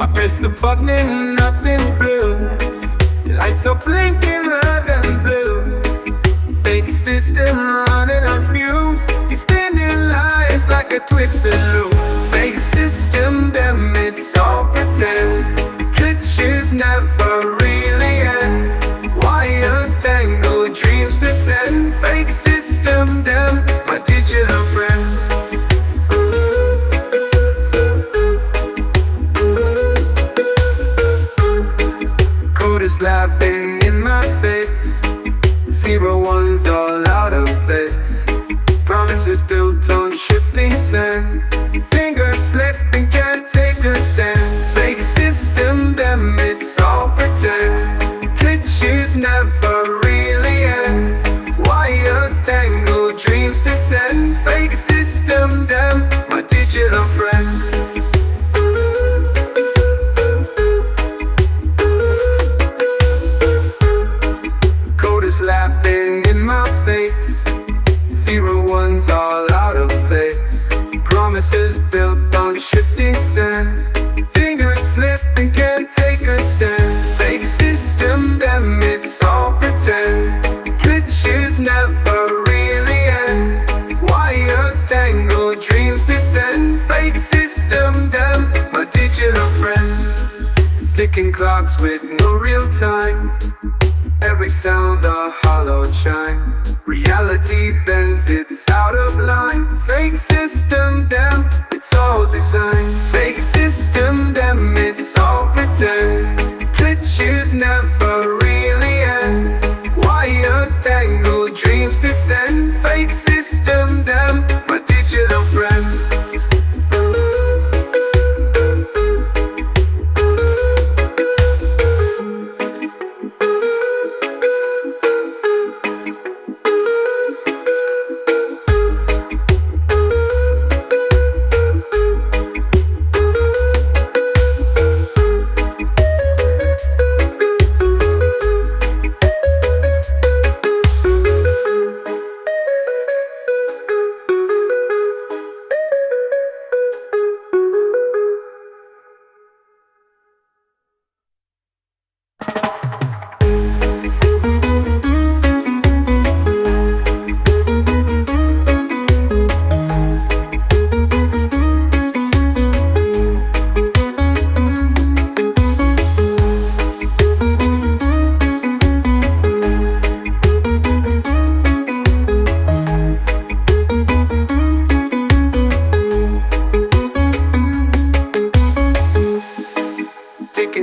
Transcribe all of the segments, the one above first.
I press the button and nothing blue. Lights are blinking red and blue. Fake system running on fumes. He's spinning lies like a twisted loop. Fake system, them it's all pretend. Glitches never really end. Wires tangle, dreams descend. Fake system, them my digital friend. Code is laughing in my face. 01's all out of place. Promises built on shifting sand. Fingers slipping, can't take a stand. Fake system, them it's all pretend. Glitches never really end. Wires tangle, dreams descend. Fake system, them my digital friend. Laughing in my face. 01's all out of place. Promises built on shifting sand. Fingers slip and can't take a stand. Fake system, them it's all pretend. Glitches never really end. Wires tangle, dreams descend. Fake system, them my digital friend. Ticking clocks with no real time. Every sound a hollow chime. Reality bends, it's out of line. Fake system, them, it's all design. Fake system, them, it's all pretend. Glitches never really end. Wires tangle, dreams descend. Fake system, them, my digital friend.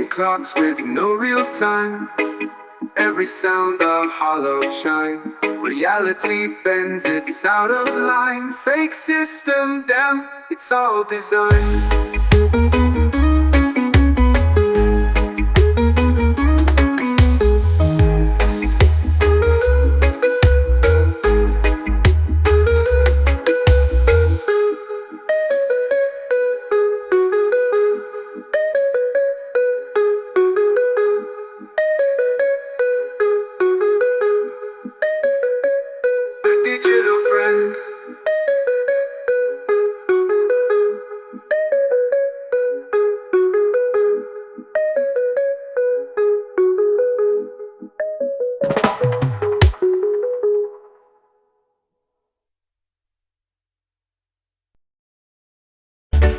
Clocks with no real time. Every sound a hollow chime. Reality bends, it's out of line. Fake system, damn, it's all designed. Digital friend.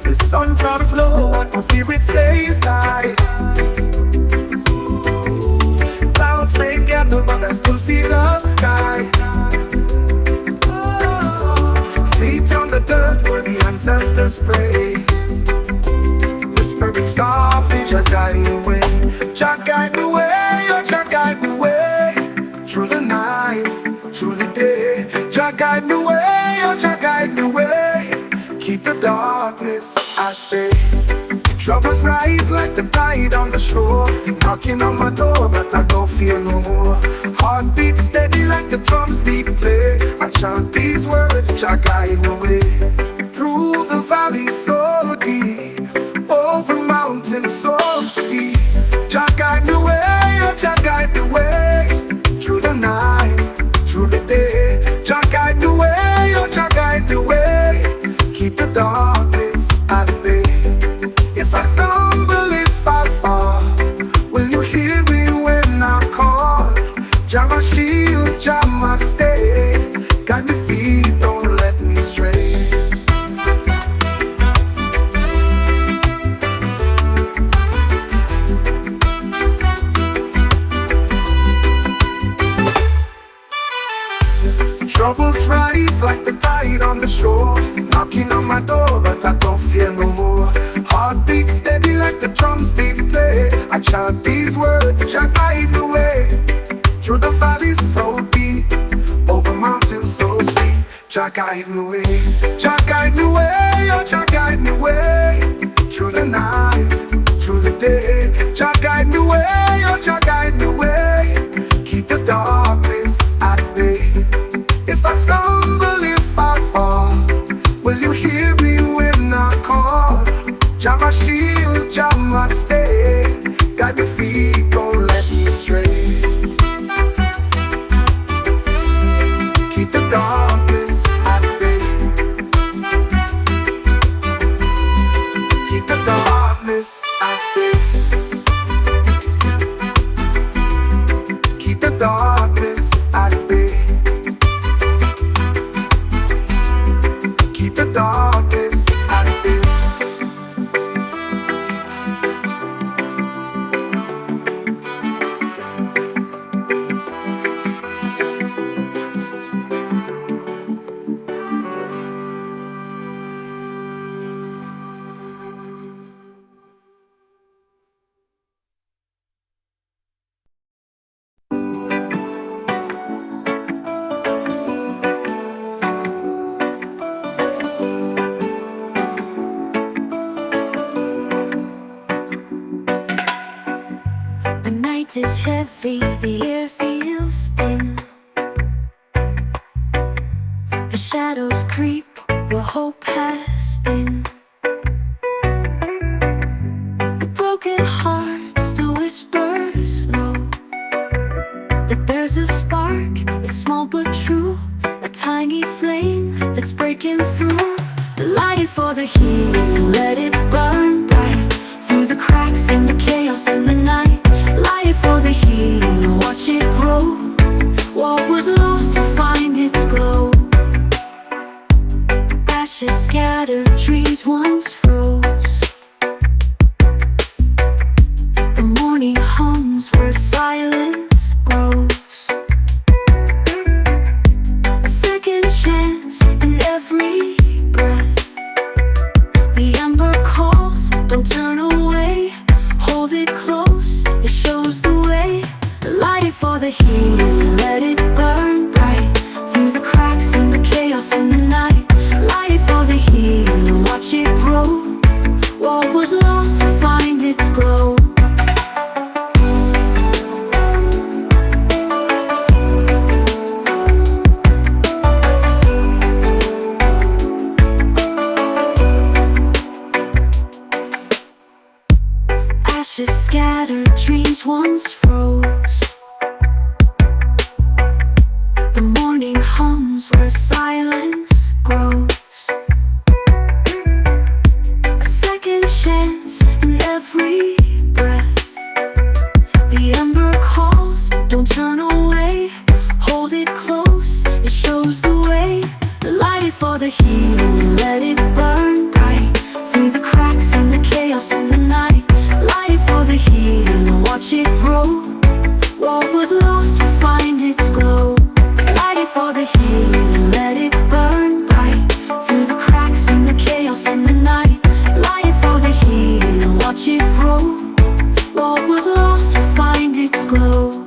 The sun drops low, my spirit stays high. Clouds may gather, but I still see the sky. Feet on the dirt where the ancestors pray. Whispering softly, Jah guide the way. Jah guide the way, oh Jah guide the way. Through the night, through the day. Jah guide the way, oh Jah guide the way. Keep the darkness at bay. Troubles rise like the tide on the shore. Knocking on my door, but I don't fear no more. Heartbeat steady like the drums beat play. I chant these words, Jah guide the way. Through the valley so deep, over mountains so steep. Jah guide the way, oh Jah guide the way. Through the night, through the day. Jah guide the way, oh Jah guide the way. Keep the darkness at bay. If I stumble, if just like the tide on the shore, knocking on my door, but I don't fear no more. Heartbeat steady like the drums they play. I chant these words, Jah guide the way. Through the valleys so deep, over mountains so steep, Jah guide me way. Jah guide me way, oh Jah guide me way. Through the night, through the day, Jah guide me way, oh Jah guide me way. Keep the darkness at bay. If I stumble, if I fall, will you hear me when I call? Jah my shield, Jah my stay. Guide me feet, don't let me stray. Keep the darkness at bay. Keep the darkness at bay. Keep the darkness at bay. Keep the darkness at bay. The night is heavy, the air feels thin. The shadows creep where hope has been. A broken heart still whispers low, but there's a spark, it's small but true. A tiny flame that's breaking through. Light it for the healing, let it burn bright through the cracks in the chaos in the night. Light it for the healing and watch it grow. What was lost will find its glow. Ashes scattered, trees once froze. The morning hums where silence grows. A second chance in every breath. The ember calls, don't turn away. Hold it close, it shows the way. Light it for the healing, let it burn bright through the cracks in the chaos in the night. Light it for the healing and watch it grow. What was lost will find its glow. Ashes scattered, dreams once froze. The morning hums where silence grows. A second chance in every breath. The ember calls, don't turn away. Hold it close, it shows the way. Light it for the healing, let it burn bright through the cracks in the chaos in the night. Light it for the healing and watch it grow. What was lost will find its glow. Light it for the healing and let it burn bright through the cracks in the chaos in the night. Light it for the healing and watch it grow. What was lost will find its glow.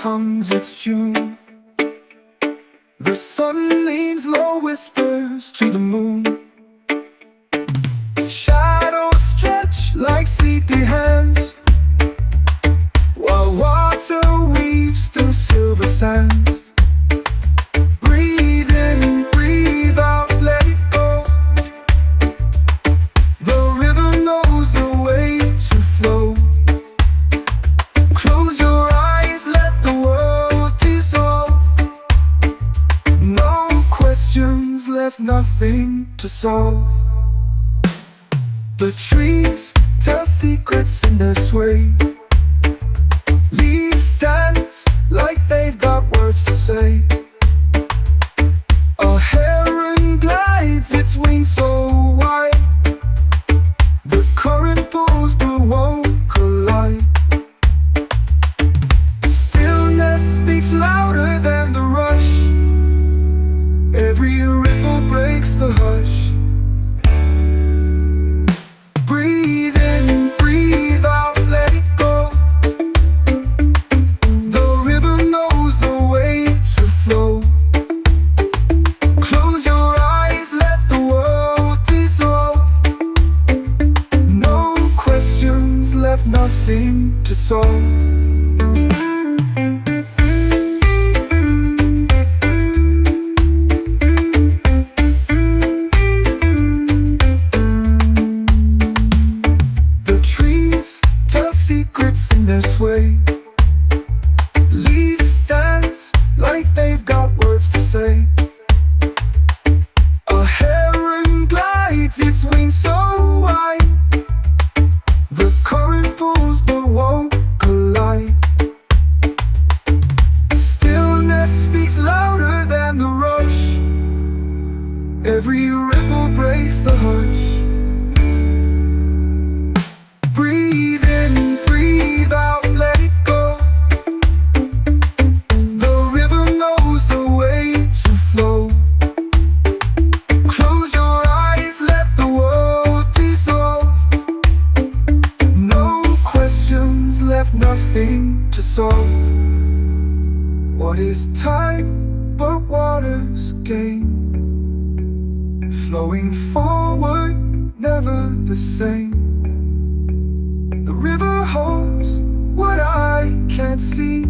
hums its tune. The sun leans low, whispers to the moon. Shadows stretch like sleepy hands, while water weaves through silver sands. Breathe in, breathe out, let it go. to solve. The trees tell secrets in their sway. Leaves dance like they've got words to say. A heron glides its wings so wide. The current pulls but won't collide. Stillness speaks louder than the rush. Every ripple breaks the hush. Breathe in, breathe out, let it go. The river knows the way to flow. Close your eyes, let the world dissolve. No questions left, nothing to solve. Secrets in their sway. Leaves dance like they've got words to say. A heron glides its wings so wide. The current pulls but won't collide. Stillness speaks louder than the rush. Every ripple breaks the hush. Breathe in, breathe out, let it go. The river knows the way to flow. Close your eyes, let the world dissolve. No questions left, nothing to solve. What is time but water's game? Flowing forward, never the same. The river holds what I can't see,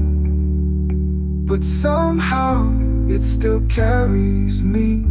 but somehow it still carries me.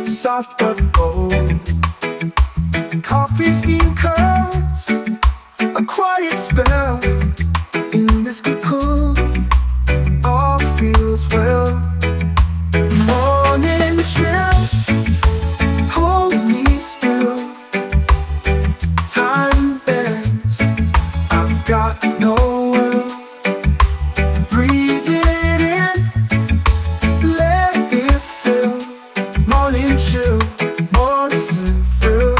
Soft but bold. Coffee steam curls, a quiet spell. In this cocoon, all feels well. Morning chill, hold me still. Time bends, I've got no will. Breathe it in, let it fill. Morning chill, morning thrill.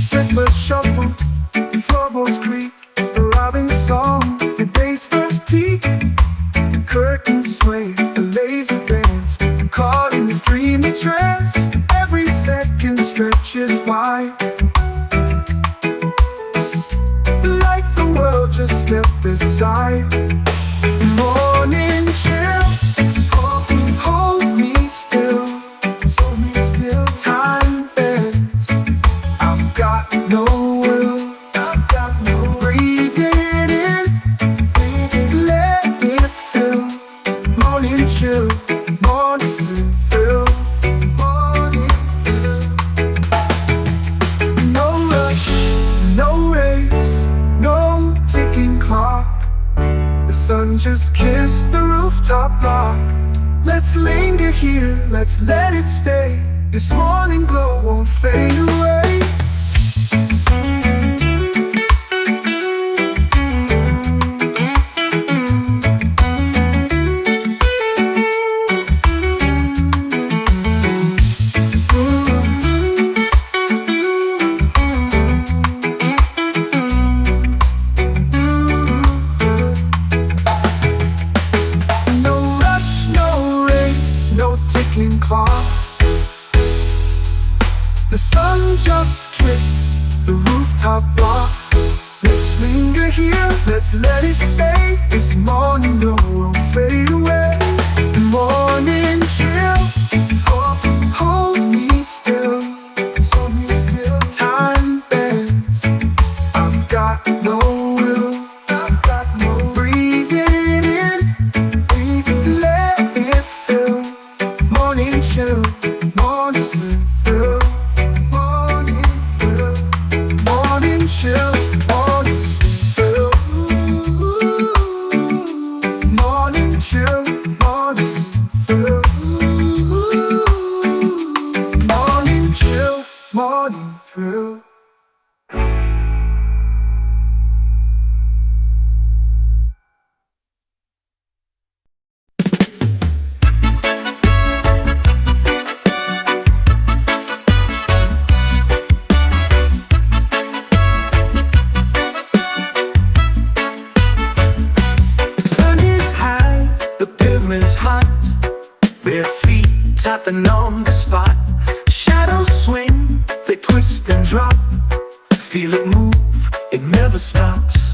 Slipper shuffle, floorboards creak. A robin song, the day's first peak. Curtains sway, a lazy dance. Caught in this dreamy trance. Every second stretches wide, like the world just stepped aside. Morning chill, hold me still. Hold me still. Time bends, I've got no will. I've got no will. Breathe it in, let it fill. Morning chill, morning fill. Morning fill. No rush, no race, no ticking clock. The sun here, let's let it stay. This morning glow won't fade away. The sun just kissed the rooftop block. Let's linger here, let's let it stay. This morning glow won't fade away. Morning chill, hold me still. Hold me still, time bends. I've got no will, I've got no breathing in, breathing, let it fill. Morning chill, morning fill. Chill, morning fill. Morning chill, morning fill. Morning chill, morning thrill. Bare feet tapping on the spot. Shadows swing, they twist and drop. Feel it move, it never stops.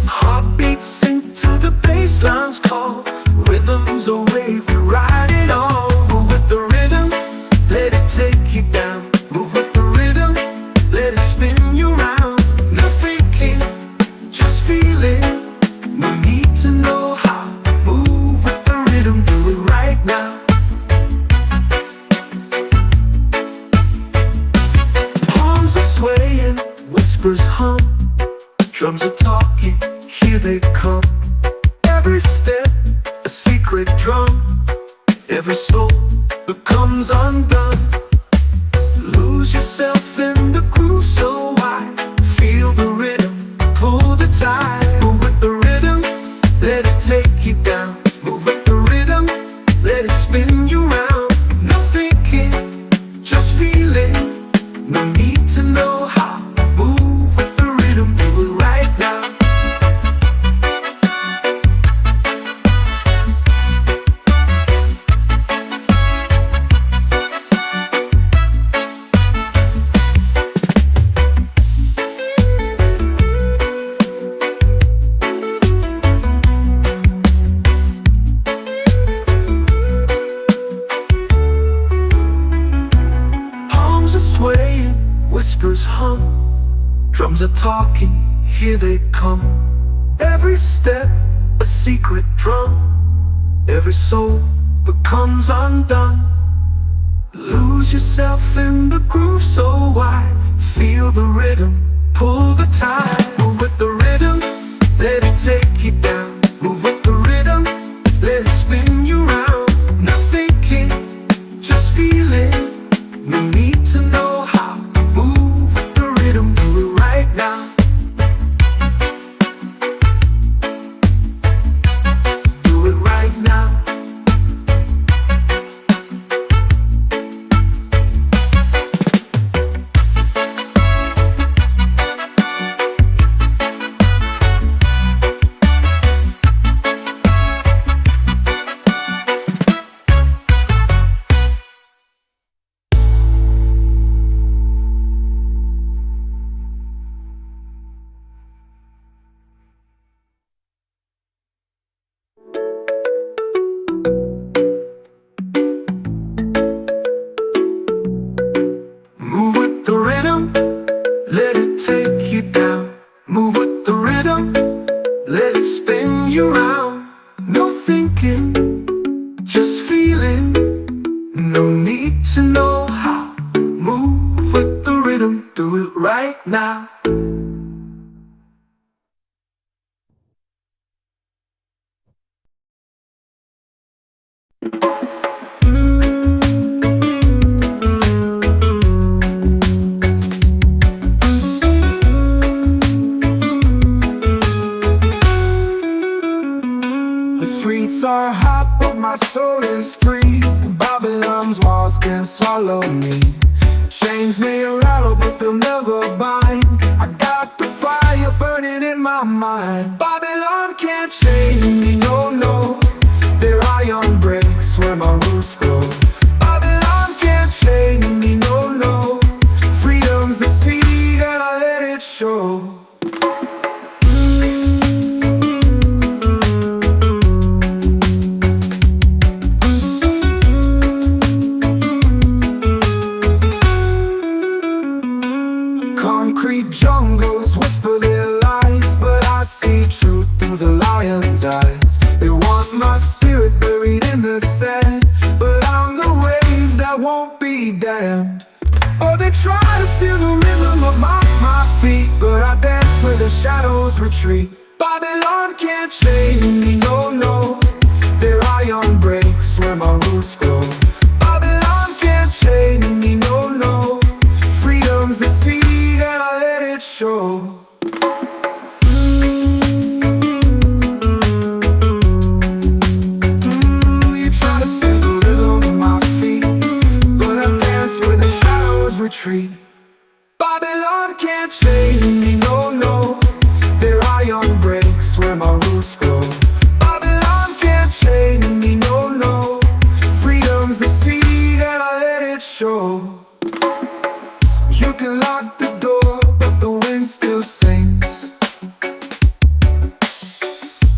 Heartbeats sink to the bassline's call. Rhythms a wave, we ride it all. Move with the rhythm, let it take you down. Move with the rhythm, let it spin you round. No thinking, just feeling. No need to know how. Move with the rhythm, do it right now. Palms are swaying, whispers hum. Drums are talking, here they come. Every step, a secret drum. Every soul becomes undone. Lose yourself in the groove so wide. Feel the rhythm, pull the tide. Move with the rhythm, let it take you down. Move with the rhythm, let it spin you round. No thinking, just feeling. No need to know how. Move with the rhythm, do it right now. Palms are swaying, whispers hum. Drums are talking, here they come. Every step, a secret drum. Every soul becomes undone. Lose yourself in the groove so wide. Feel the rhythm, pull the tide. Move with the rhythm, let it take you down. Move with the rhythm, let it spin you round. No thinking, just feeling. No need to know how. Move with the rhythm, do it right now. Do it right now. Move with the rhythm, let it take you down. Move with the rhythm, let it spin you round. No thinking, just feeling. No need to know how. Move with the rhythm, do it right now. follow me. Chains may rattle, but they'll never bind. I got the fire burning in my mind. Babylon can't chain me, no, no. Their iron breaks where my roots grow. Babylon can't chain me, no, no. Freedom's the seed and I let it show. Concrete jungles whisper their lies, but I see truth through the lion's eyes. They want my spirit buried in the sand, but I'm the wave that won't be damned. Oh, they try to steal the rhythm of my feet, but I dance where the shadows retreat. Babylon can't chain me, no, no. Their iron breaks where my roots grow. Babylon can't chain me, no, no. Freedom's the seed and I let it show. You try to steal the rhythm of my feet, but I dance where the shadows retreat. Babylon can't chain me, no, no. Their iron breaks where my roots grow. Babylon can't chain me, no, no. Freedom's the seed and I let it show. You can lock the door, but the wind still sings.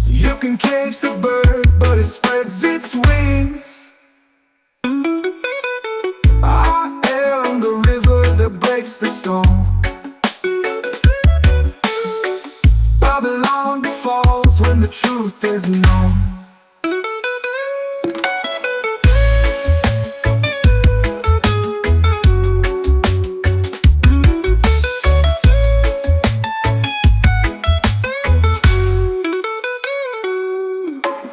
You can cage the bird, but it spreads its wings. I am the river that breaks the storm. Babylon falls when the truth is known.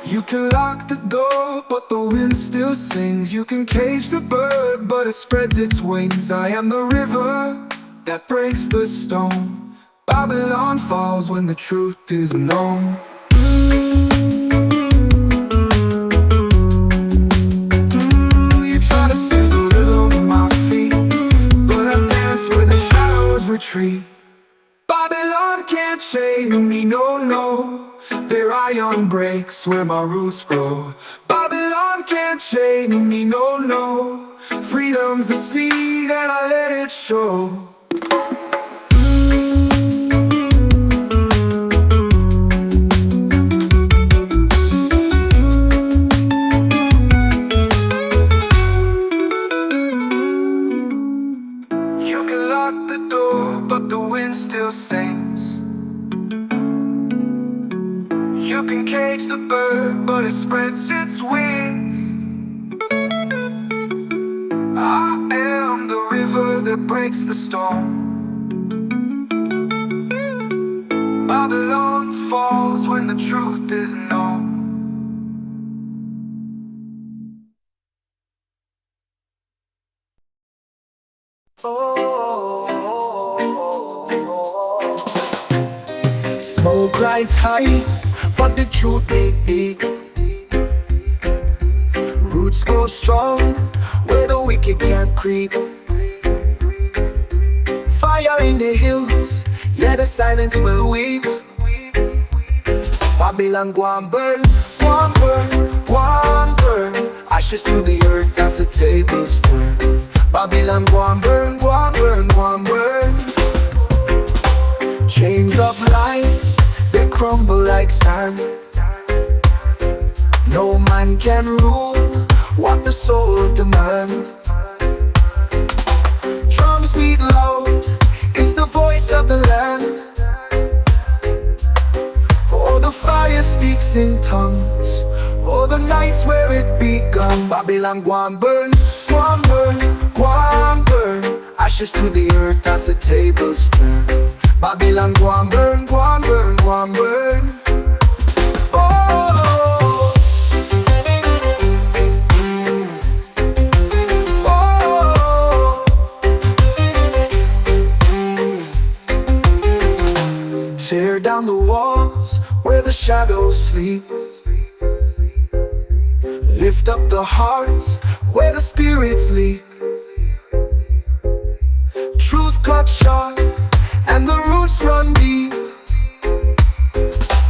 You can lock the door, but the wind still sings. You can cage the bird, but it spreads its wings. I am the river that breaks the stone. Babylon falls when the truth is known. You try to steal the rhythm of my feet, but I dance where the shadows retreat. Babylon can't chain me, no, no. Their iron breaks where my roots grow. Babylon can't chain me, no, no. Freedom's the seed and I let it show. You can lock the door, but the wind still sings. You can cage the bird, but it spreads its wings. I am the river that breaks the storm. Babylon falls when the truth is known. Smoke rise high, but the truth be deep. Roots grow strong, where the wicked can't creep. Fire in the hills, yeah, the silence will weep. Babylon go and burn, go and burn, go and burn. Ashes to the earth as the tables turn. Babylon go and burn, go and burn, go and burn. Chains of lies, they crumble like sand. No man can rule what the soul demands. Drums beat loud, it's the voice of the land. Oh, the fire speaks in tongues. Oh, the nights where it begun. Babylon go and burn, go and burn, go and burn. Ashes to the earth as the tables turn. Babylon go and burn, go and burn, go and burn. Oh, oh. Tear down the walls where the shadows sleep. Lift up the hearts where the spirits leap. cut short, and the roots run deep.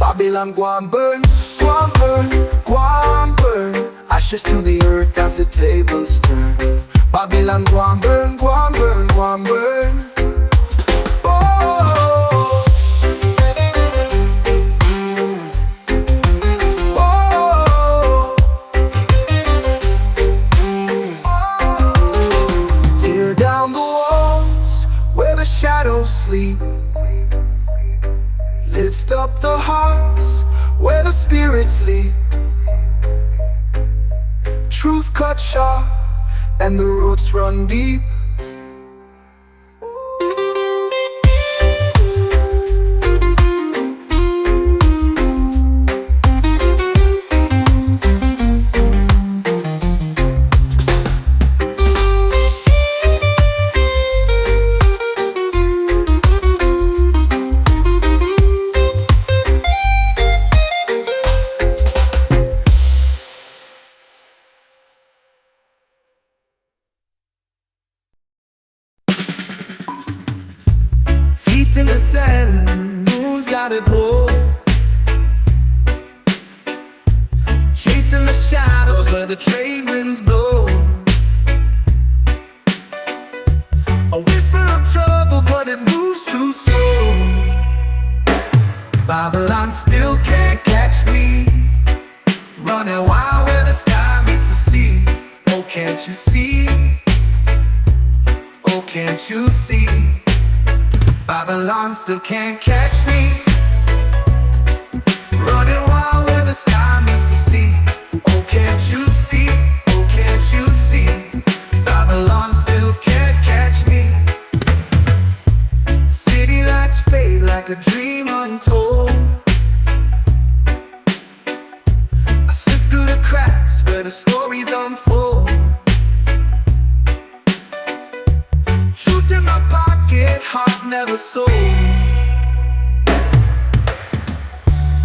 Babylon go and burn, go and burn, go and burn. Ashes to the earth as the tables turn. Babylon go and burn, go and burn, go and burn. Oh, oh, oh. Tear down the walls where the shadows sleep. Lift up the hearts where the spirits sleep. Truth cut sharp and the roots run deep. In the sand, moon's got it low. Chasing the shadows where the trade winds blow. A whisper of trouble, but it moves too slow. Babylon still can't catch me, running wild where the sky meets the sea. Oh, can't you see? Oh, can't you see? Babylon still can't catch me, running wild where the sky meets the sea. Oh, can't you see? Oh, can't you see? Babylon still can't catch me. City lights fade like a dream untold. I slip through the cracks where the stories unfold. Truth in my pocket, heart never sold.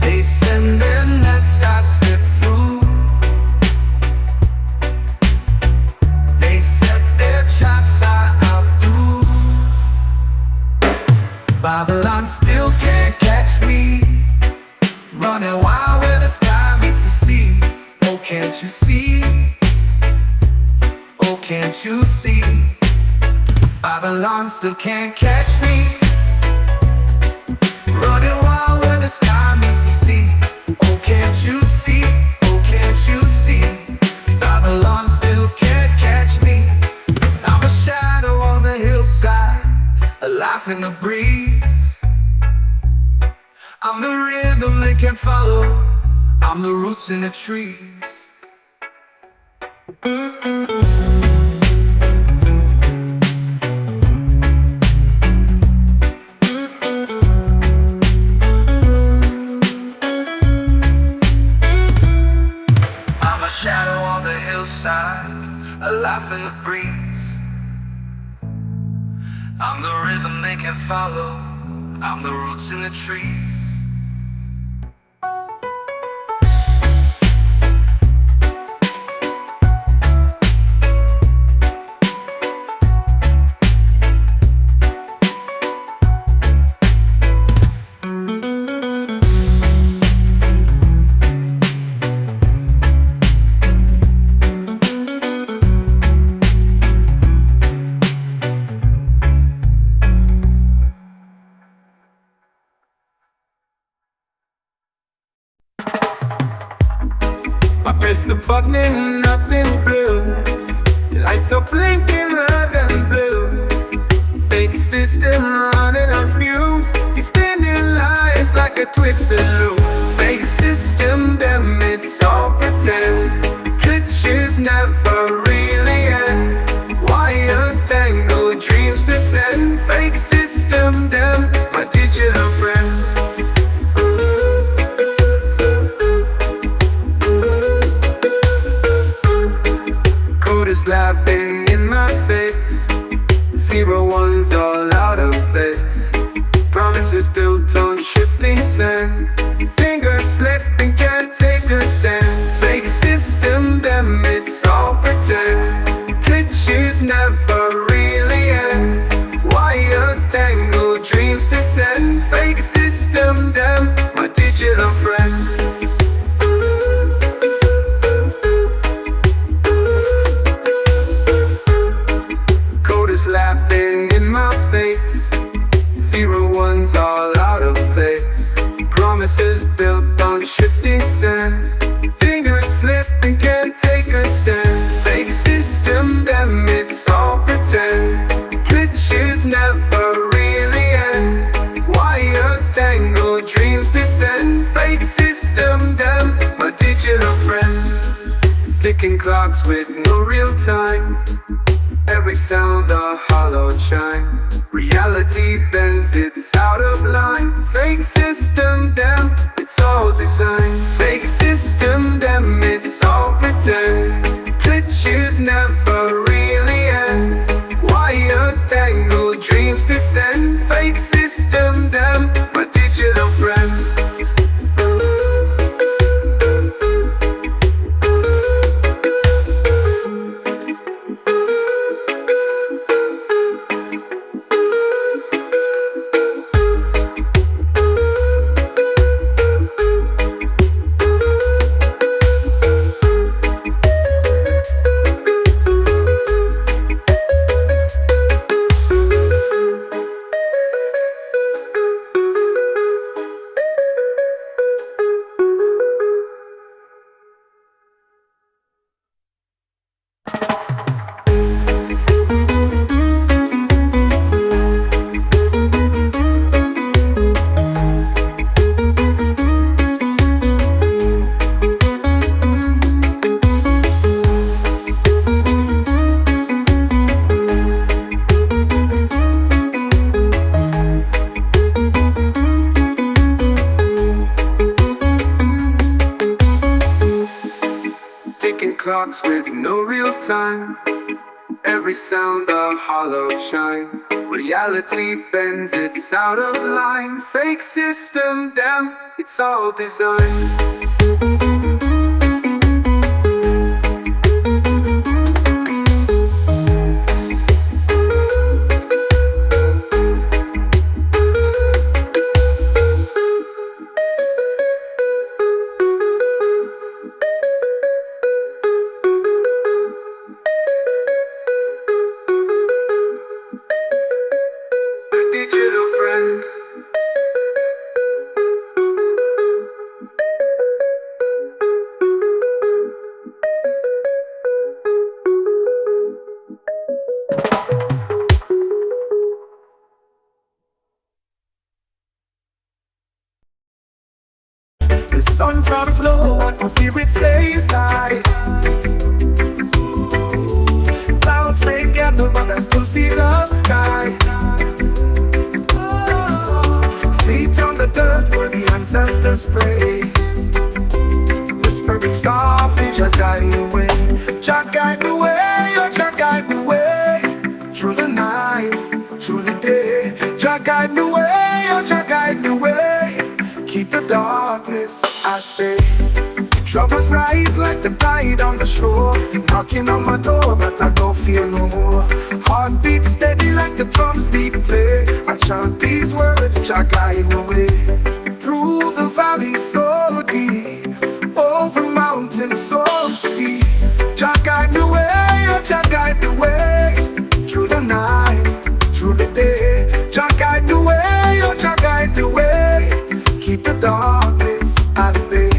They send their nets, I slip through. They set their traps, I outdo. Babylon still can't catch me, running wild where the sky meets the sea. Oh, can't you see? Oh, can't you see? Babylon still can't catch me, running wild where the sky meets the sea. Oh, can't you see? Oh, can't you see? Babylon still can't catch me. I'm a shadow on the hillside, a laugh in the breeze. I'm the rhythm they can't follow, I'm the roots in the trees. Shadow on the hillside, a laugh in the breeze. I'm the rhythm they can follow, I'm the roots in the trees. I press the button and nothing blue. Lights are blinking red and blue. Fake system running on fumes. He's spinning lies like a twisted loop. Fake system, them it's all pretend. Glitches never really end. Wires tangle, dreams descend. Fake system, them my digital friend. Laughing in my face, 01s all out of place. Promises built on shifting sand. Fingers slipping, can't take a stand. Fake system, them it's all pretend. Glitches never really end. Wires time. Every sound a hollow chime. Reality bends, it's out of line. Fake system, damn, it's all design. Fake system, damn, it's all pretend. Glitches never really end. Wires tangle, dreams descend. Fake system, damn, my digital friend. Ticking clocks with no real time. Every sound a hollow chime. Reality bends, it's out of line. Fake system, damn, it's all design. Digital friend. The sun drops low, my spirit stays high. Clouds may gather, but I still see the sky. Feet on the dirt where the ancestors pray. Whispering softly, Jah guide the way. Jah guide the way, oh Jah guide the way. Through the night, through the day. Jah guide the way, oh Jah guide the way. Keep the darkness at bay. Troubles rise like the tide on the shore. Knocking on my door, but I don't feel no more. Heartbeat steady like the drums beat play. I chant these words, Jah guide the way. Through the valley so deep, over mountains so steep. Jah guide the way, oh Jah guide the way. Through the night, through the day. Jah guide the way, oh Jah guide the way. Keep the darkness at bay.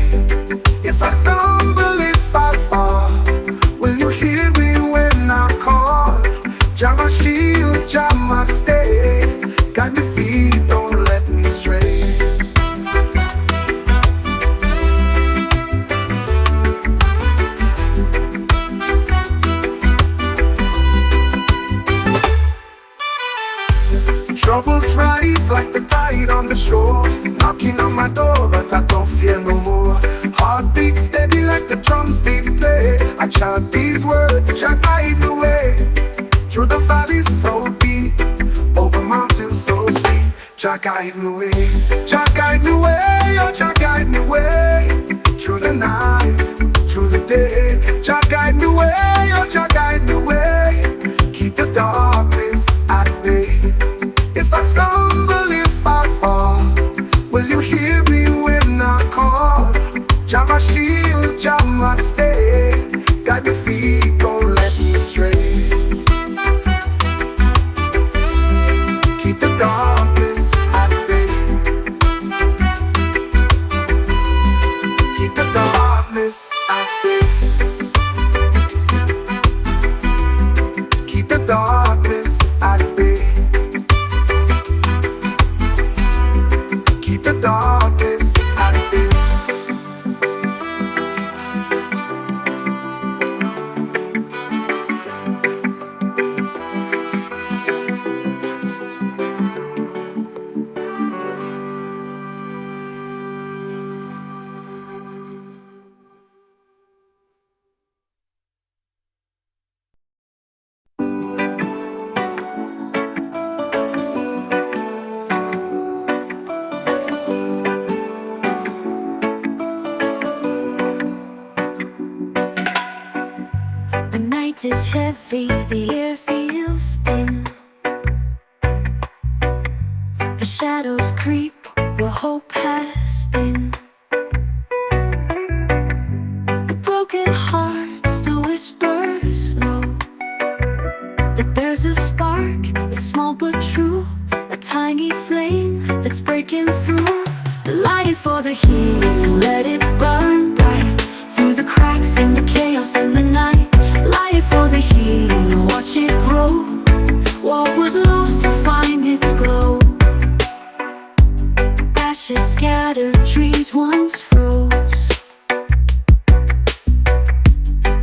If I stumble, if I fall, will you hear me when I call? Jah my shield, Jah my stay. Guide my feet, don't let me stray. Troubles rise like the tide on the shore. Knocking on my door, but I don't fear no more. Heartbeat steady like the drums they play. I chant these words, Jah guide the way. Through the valleys so deep, over mountains so steep. Jah guide the way, Jah guide the way, oh Jah guide the way. Through the night, through the day. Jah guide the way, oh Jah guide the way. Keep the darkness at bay. If I stumble, if I fall, will you hear me when I call? Jah my shield, Jah my stay. Guide my feet, don't let me stray. Keep the darkness at bay. Keep the darkness at bay. shadows creep where hope has been. A broken heart still whispers low, but there's a spark, it's small but true, a tiny flame that's breaking through. Light it for the healing, let it burn bright through the cracks in the chaos in the night. Light it for the healing and watch it grow. What was lost will find its glow. Ashes scattered, dreams once froze.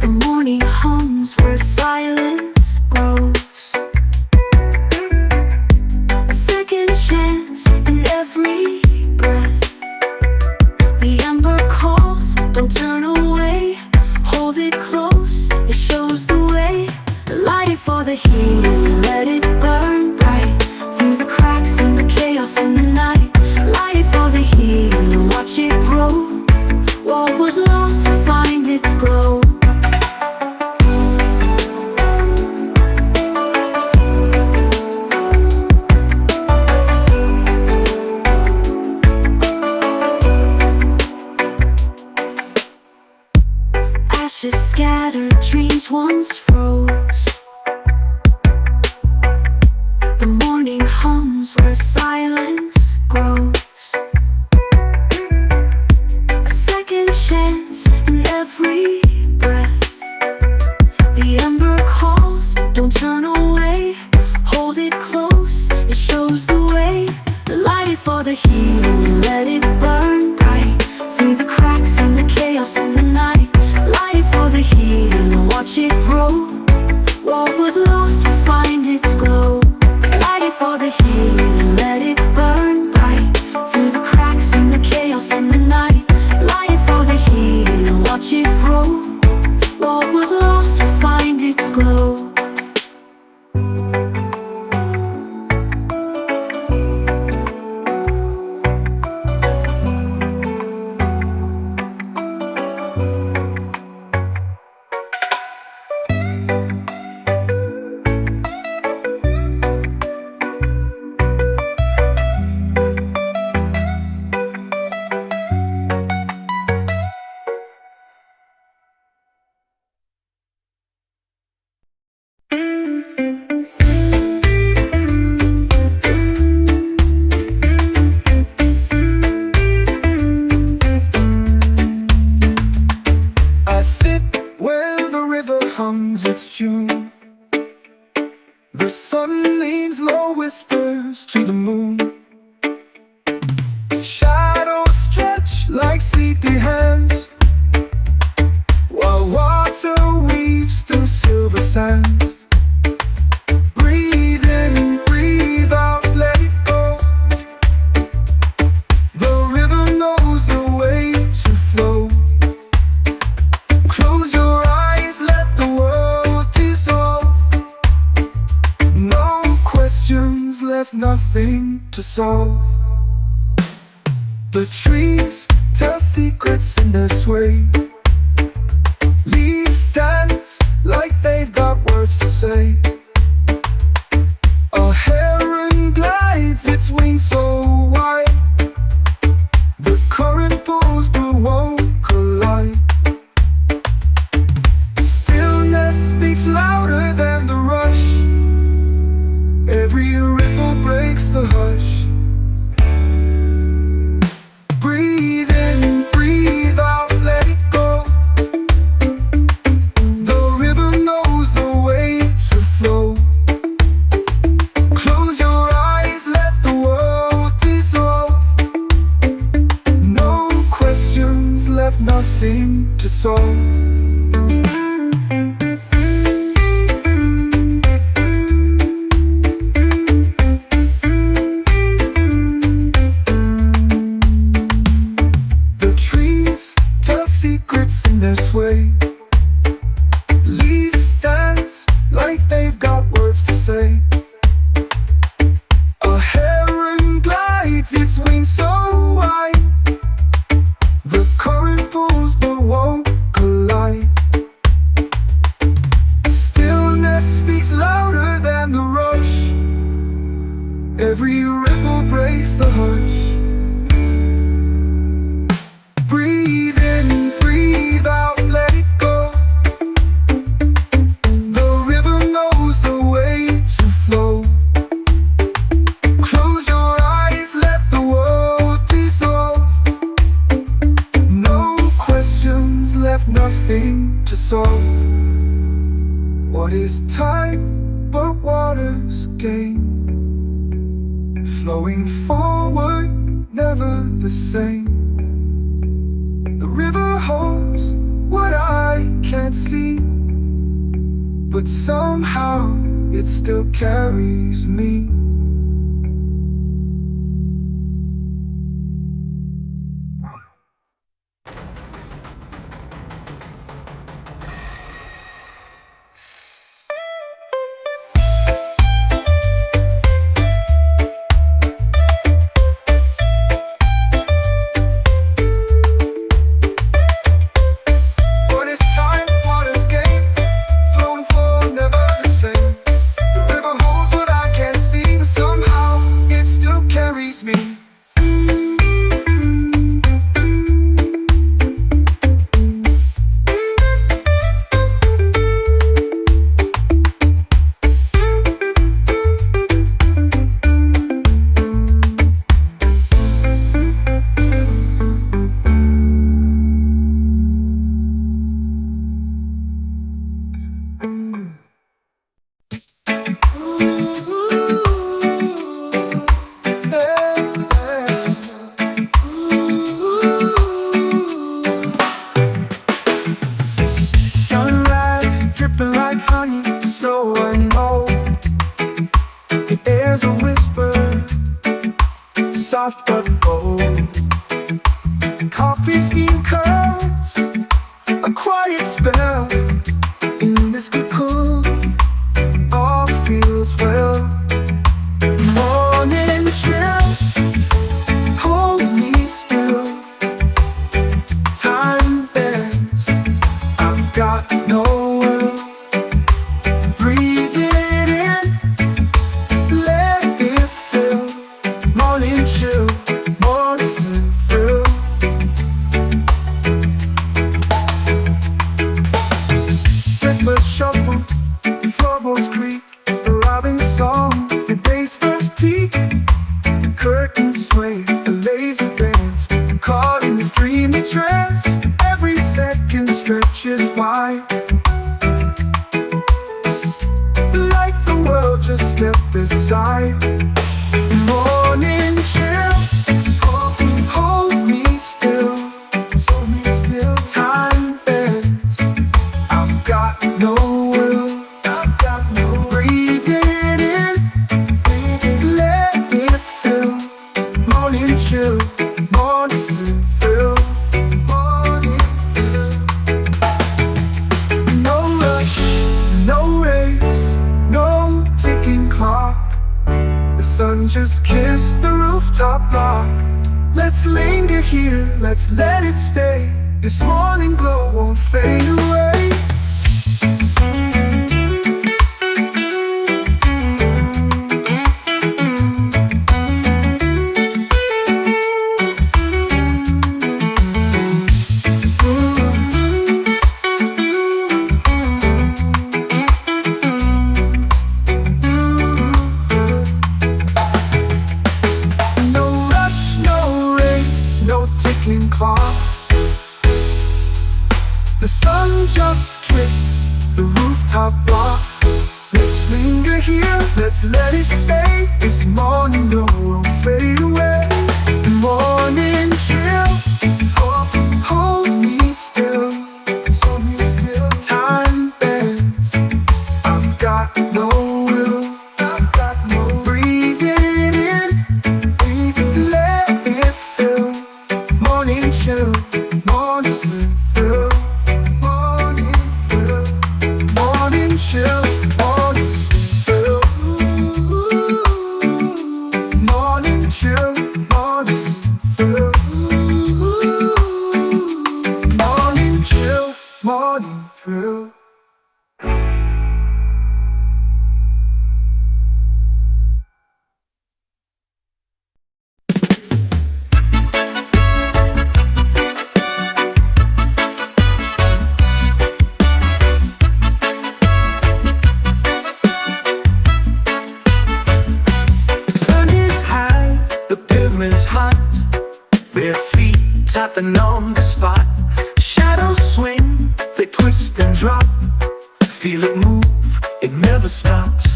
The morning hums where silence grows. A second chance in every breath. The ember calls, don't turn away. Hold it close, it shows the way. Light it for the healing, let it burn bright through the cracks in the chaos in the night. Light it for the healing and watch it grow. What was lost will find its glow. Ashes scattered, dreams once froze. The morning hums where silence grows. A second chance in every breath. The ember calls, don't turn away. Hold it close, it shows the way. Light it for the healing, let it burn bright through the cracks in the chaos in the night. Light it for the healing and watch it grow. What was lost will find its glow. Light it for the healing and let it burn bright through the cracks in the chaos in the night. Light it for the healing and watch it grow. What was lost will find its glow. I sit where the river hums its tune. The sun leans low, whispers to the moon. Shadows stretch like sleepy hands, while water weaves through silver sands. Breathe in, breathe out, let it go. The river knows the way to flow. Close your eyes, let the world dissolve. No questions left, nothing to solve. The trees tell secrets in their sway. Leaves dance like they've got words to say. A heron glides, its wings so wide. The current pulls but won't collide. Stillness speaks louder than the rush. Every ripple breaks the hush. Breathe in, breathe out, let it go. The river knows the way to flow. Close your eyes, let the world dissolve. No questions left, nothing to solve. The trees tell secrets in their sway. Leaves dance like they've got words to say. A heron glides, its wings so wide. The current pulls but won't collide. Stillness speaks louder than the rush. Every ripple breaks the hush. Breathe in, breathe out, let it go. The river knows the way to flow. Close your eyes, let the world dissolve. No questions left, nothing to solve. What is time but water's game? Flowing forward, never the same. The river holds what I can't see, but somehow it still carries me. There's a whisper, soft but bold. Coffee steam curls, a quiet spell. In this cocoon, all feels well. Morning chill, hold me still. Time bends, I've got no will. Breathe it in, let it fill. Morning chill, morning thrill. Slippers shuffle, floorboards creak. A robin song, the day's first peak. Curtains sway, a lazy dance. Caught in this dreamy trance. Every second stretches wide, like the world just stepped aside. Morning chill, hold me still. Hold me still. Time bends, I've got no will. I've got no will. Breathe it in, let it fill. Morning chill, morning thrill. Morning thrill. No rush, no race, no ticking clock. The sun just kissed the rooftop block. Let's linger here, let's let it stay. This morning glow won't fade away. No rush, no race, no ticking clock. The sun just kissed the rooftop block. Let's linger here, let's let it stay. This morning glow won't fade away. Morning chill, hold me still. Hold me still. Time bends, I've got no will. I've got no will. Breathe it in, let it fill. Morning chill, morning thrill. Morning thrill. Morning chill, morning thrill. Morning chill, and on the spot. Shadows swing, they twist and drop. Feel it move, it never stops.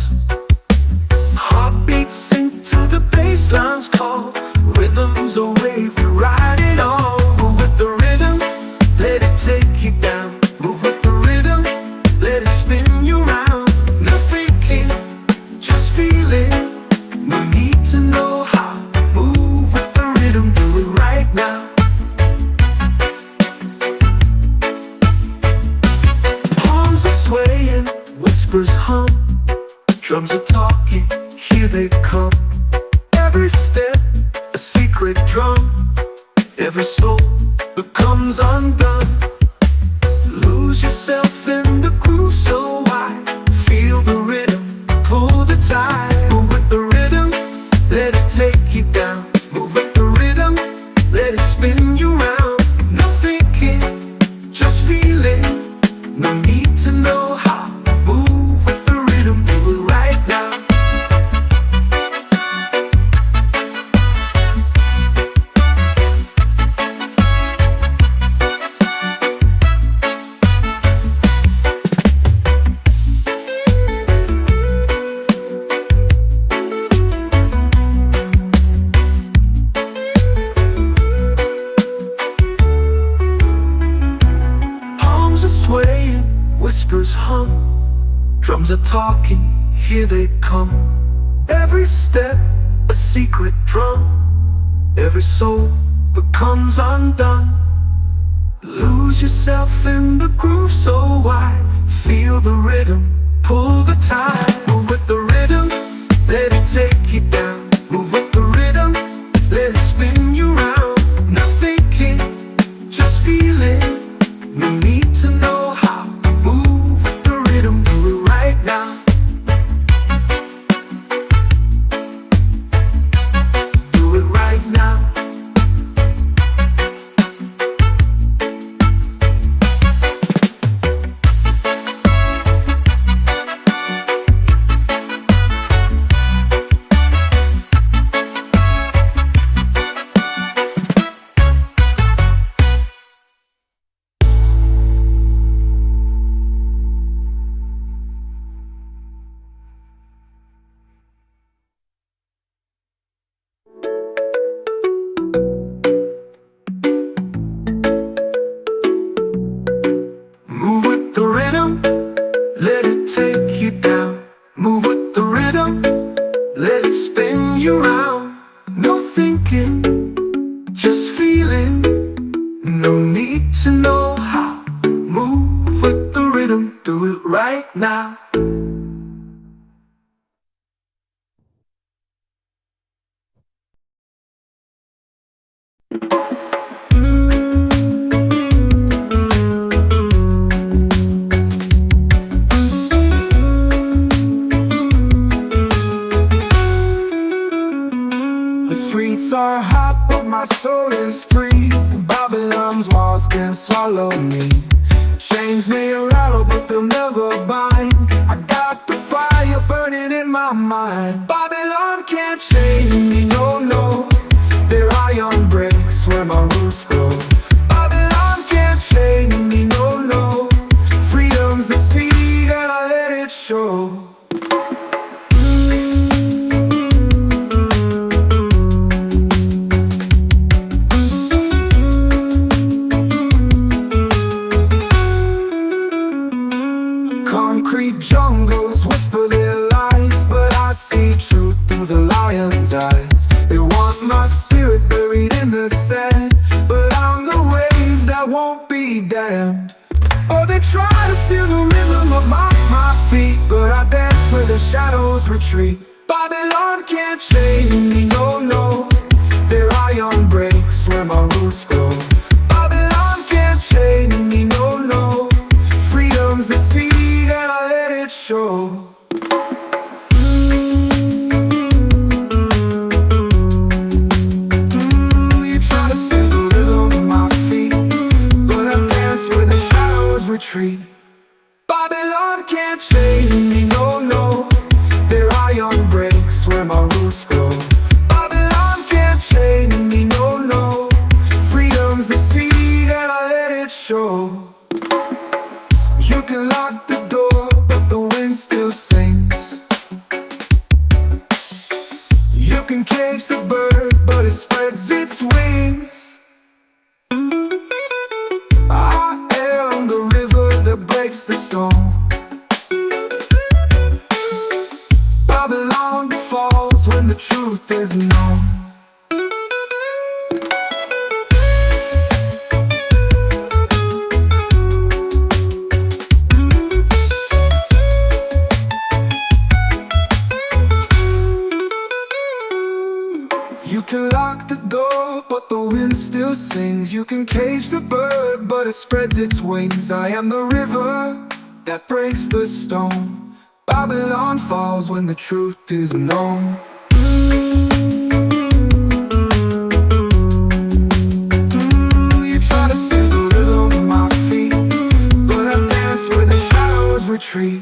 Heartbeats sink to the bassline's call. Rhythm's a wave, we ride it on. Move with the rhythm, let it take you down. Move with the rhythm, let it spin you round. No thinking, just feeling. No need to know how. Move with the rhythm, do it right now. Palms are swaying, whispers hum. Drums are talking, here they come. Every step, a secret drum. Every soul becomes undone. Lose yourself in the groove so wide. Feel the rhythm, pull the tide. Move with the rhythm, let it take you down. Move with the rhythm, let it spin you round. No thinking, just feeling. No need to know how. Move with the rhythm, do it right now. Palms are swaying, whispers hum. Drums are talking, here they come. Every step, a secret drum. Every soul becomes undone. Lose yourself in the groove so wide. Feel the rhythm, pull the tide. Move with the rhythm, let it take you down. Move with the rhythm, let it spin you round. No thinking, just feeling. No need to know how. Move with the rhythm, do it right now. Do it right now. Move with the rhythm, let it take you down. Move with the rhythm, let it spin you round. No thinking, just feeling. No need to know how. Move with the rhythm, do it right now. The streets are hot, but my soul is free. Babylon's walls can't swallow me. Chains may rattle, but they'll never bind. I got the fire burning in my mind. Babylon can't chain me, no, no. Their iron breaks where my roots grow. Babylon can't chain me, no, no. Freedom's the seed and I let it show. Concrete jungles whisper their lies, but I see truth through the lion's eyes. They want my spirit buried in the sand, but I'm the wave that won't be damned. Oh, they try to steal the rhythm of my feet, but I dance where the shadows retreat. Babylon can't chain me, no, no. Their iron breaks where my roots grow. Babylon can't chain me, no, no. Freedom's the seed and I let it show. You try to steal the rhythm of my feet, but I dance where the shadows retreat. Babylon can't chain me, no, no. Their iron breaks where my roots grow. Babylon can't chain me, no, no. Freedom's the seed. can cage the bird, but it spreads its wings. I am the river that breaks the stone. Babylon falls when the truth is known. You can lock the door, but the wind still sings. You can cage the bird, but it spreads its wings. I am the river that breaks the stone. Babylon falls when the truth is known. You try to steal the rhythm of my feet, but I dance where the shadows retreat.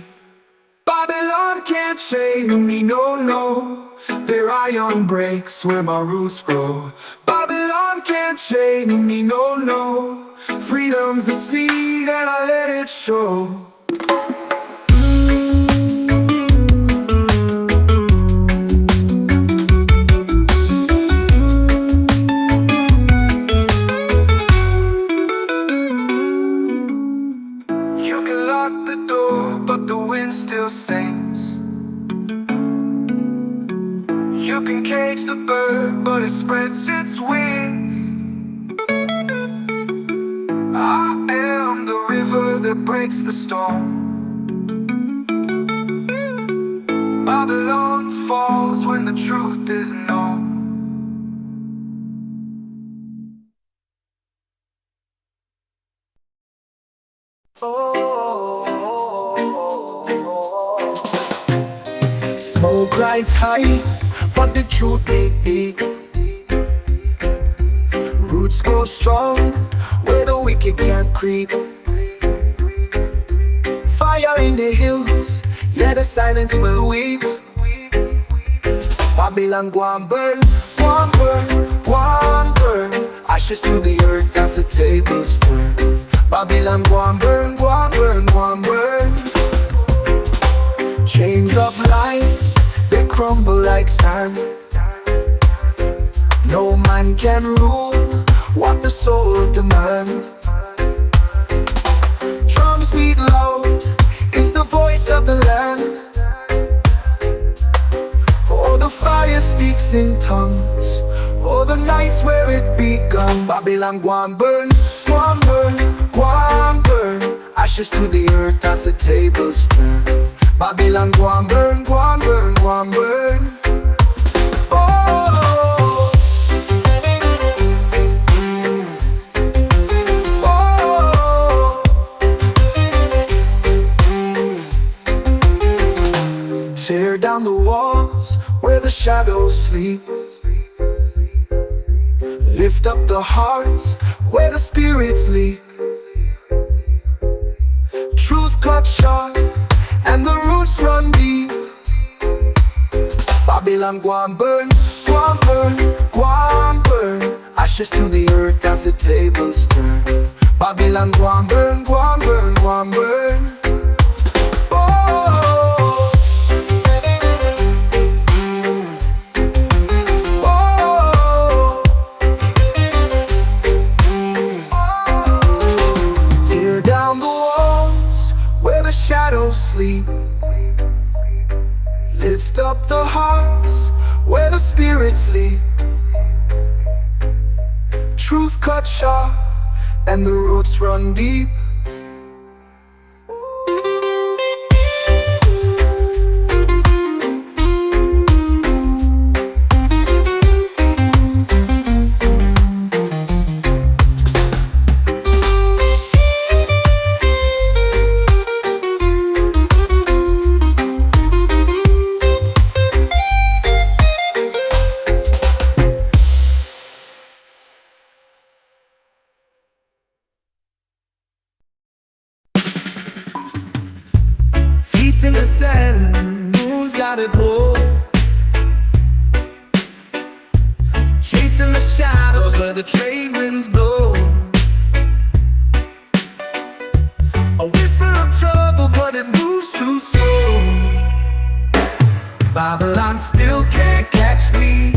Babylon can't chain me, no, no. Their iron breaks where my roots grow. Babylon can't chain me, no, no. Freedom's the seed and I let it show. You can lock the door, but the wind still sings. You can cage the bird, but it spreads its wings. I am the river that breaks the storm. Babylon falls when the truth is known. Smoke rise high, but the truth be deep. Roots grow strong where the wicked can't creep. Fire in the hills, yeah, the silence will weep. Babylon go and burn, go and burn, go and burn. Ashes to the earth as the tables turn. Babylon go and burn, go and burn, go and burn. Chains of lies, they crumble like sand. No man can rule what the soul demands. Drums beat loud, it's the voice of the land. Oh, the fire speaks in tongues. Oh, the nights where it begun. Babylon go and burn, go and burn, go and burn. Ashes to the earth as the tables turn. Babylon go and burn, go and burn, go and burn. Oh, oh. Tear down the walls where the shadows sleep. Lift up the hearts where the spirits leap. Truth cut sharp and the roots run deep. Babylon go and burn, go and burn, go and burn. Ashes to the earth as the tables turn. Babylon go and burn, go and burn, go and burn. Oh, oh. Tear down the walls where the shadows sleep. Lift up the hearts where the spirits leap. Truth cut sharp and the roots run deep. In the sand, who's got it pulled? Chasing the shadows where the trade winds blow. A whisper of trouble, but it moves too slow. Babylon still still can't catch me.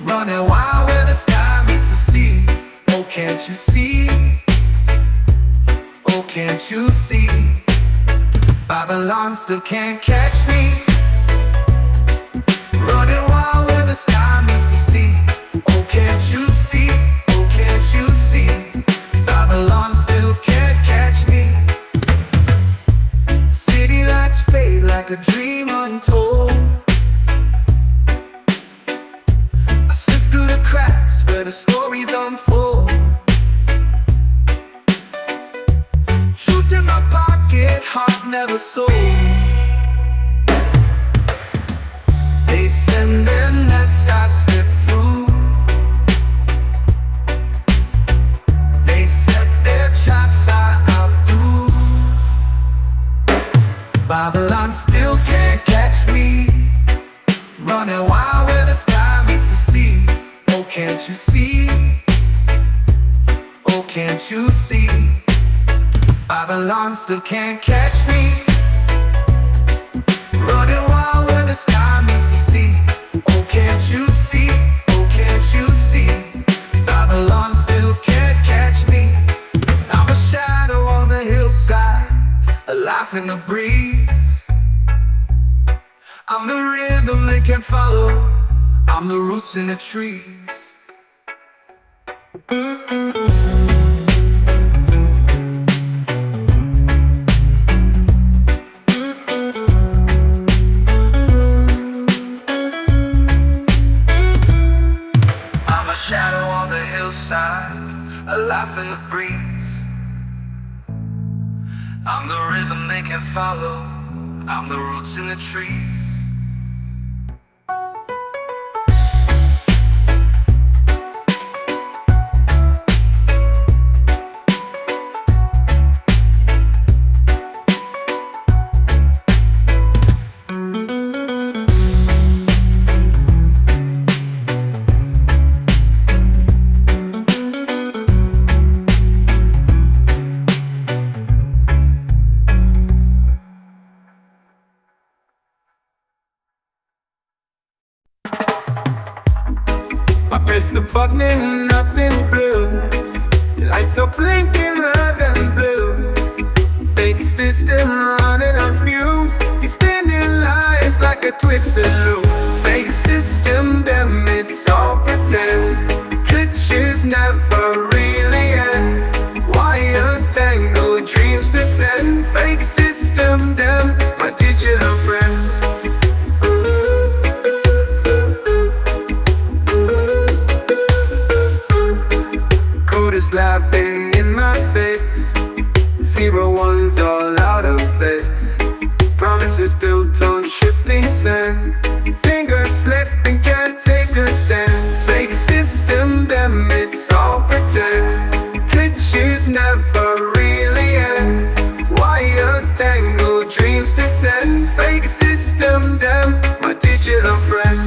Running wild where the sky meets the sea. Oh, can't you see? Oh, can't you see? Babylon still can't catch me. Running wild where the sky meets the sea. Oh, can't you see? Oh, can't you see? Babylon still can't catch me. City lights fade like a dream untold. I slip through the cracks where the stories unfold. Truth in my pocket, heart never sold. They send their nets, I slip through. They set their traps, I outdo. Babylon still can't catch me. Running wild where the sky meets the sea. Oh, can't you see? Oh, can't you see? Babylon still can't catch me. Running wild where the sky meets the sea. Oh, can't you see? Oh, can't you see? Babylon still can't catch me. I'm a shadow on the hillside, a laugh in the breeze. I'm the rhythm they can't follow. I'm the roots in the trees. I'm a shadow on the hillside, a laugh in the breeze. I'm the rhythm they can follow. I'm the roots in the trees. I press the button and nothing blue. Lights are blinking red and blue. Fake system running on fumes. You spinning lies like a twisted loop. Fake system, them it's all pretend. Glitches never really end. Wires tangle, dreams descend. Fake system, them my digital friend. Laughing in my face. 01's all out of place. Promises built on shifting sand. Fingers slipping, can't take a stand. Fake system, them it's all pretend. Glitches never really end. Wires tangle, dreams descend. Fake system, them my digital friend.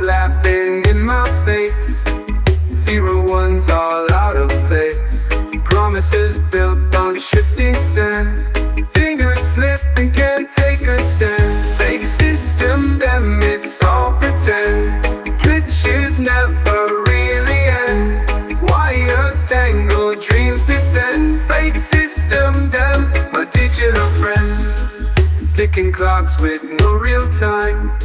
Laughing in my face. 01's all out of place. Promises built on shifting sand. Fingers slipping, can't take a stand. Fake system, them it's all pretend. Glitches never really end. Wires tangle, dreams descend. Fake system, them my digital friend. Ticking clocks with no real time.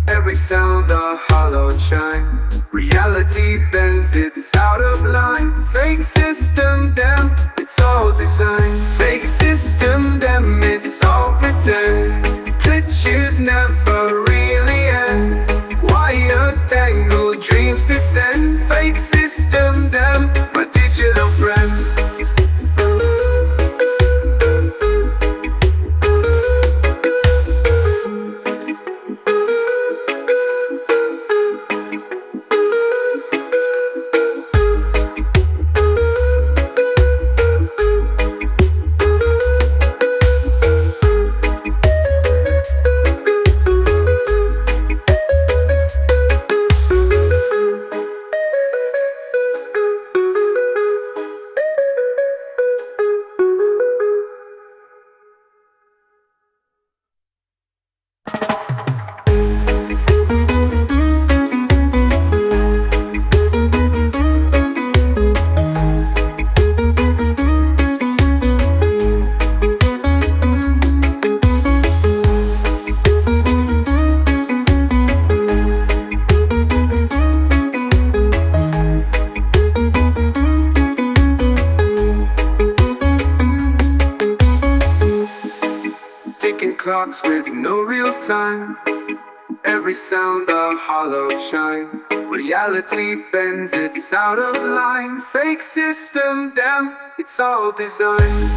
Every sound a hollow chime. Reality bends, it's out of line. Fake system, them, it's all design. Fake system, them, it's all pretend. Glitches never really end. Wires tangle, dreams descend. Fake system, them, my digital friend. clocks with no real time. Every sound a hollow chime. Reality bends, it's out of line. Fake system, damn, it's all designed.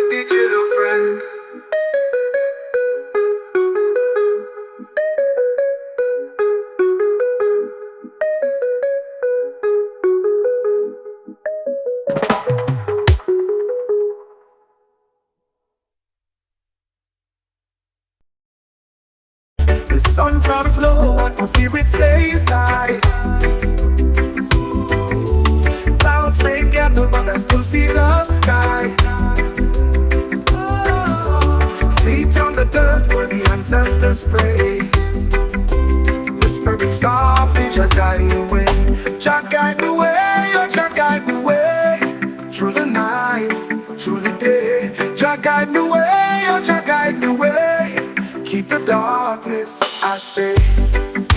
Digital friend. The sun drops low, my spirit stays high. Clouds may gather, but I still see the sky. Feet on the dirt where the ancestors pray. Whispering softly, Jah guide the way. Jah guide the way, oh Jah guide the way. Through the night, through the day. Jah guide the way, oh Jah guide the way. Keep the darkness at bay.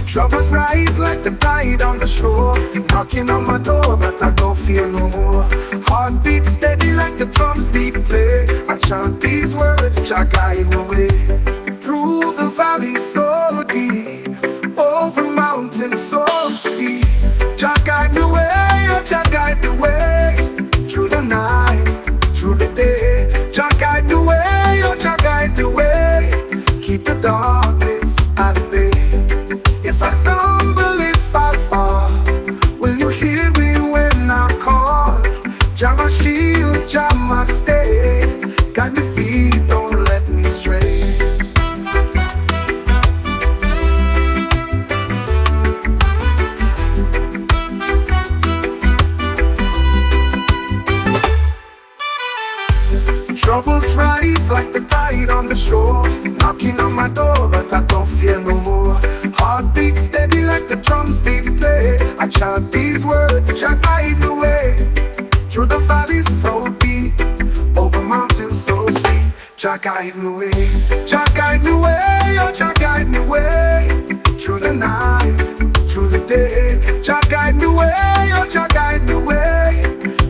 Troubles rise like the tide on the shore. Knocking on my door, but I don't fear no more. Heart beats steady like the drums beat play. I chant these words, Jah guide the way. Through the valley so deep, over mountains so steep. Jah guide the way, oh Jah guide the way. Through the night, through the day. Jah guide the way, oh Jah guide the way. Keep the darkness at bay. If I stumble, if I fall, will you hear me when I call? Jah my shield, Jah my stay. Guide me feet, don't let me stray. Troubles rise like the tide on the shore. Knocking on my door, but I don't fear no more. Heart beats steady like the drums beat play. I chant these words, Jah guide the way. Through the valleys so deep, over mountains so steep. Jah guide the way, Jah guide the way, oh Jah guide the way. Through the night, through the day. Jah guide the way, oh Jah guide the way.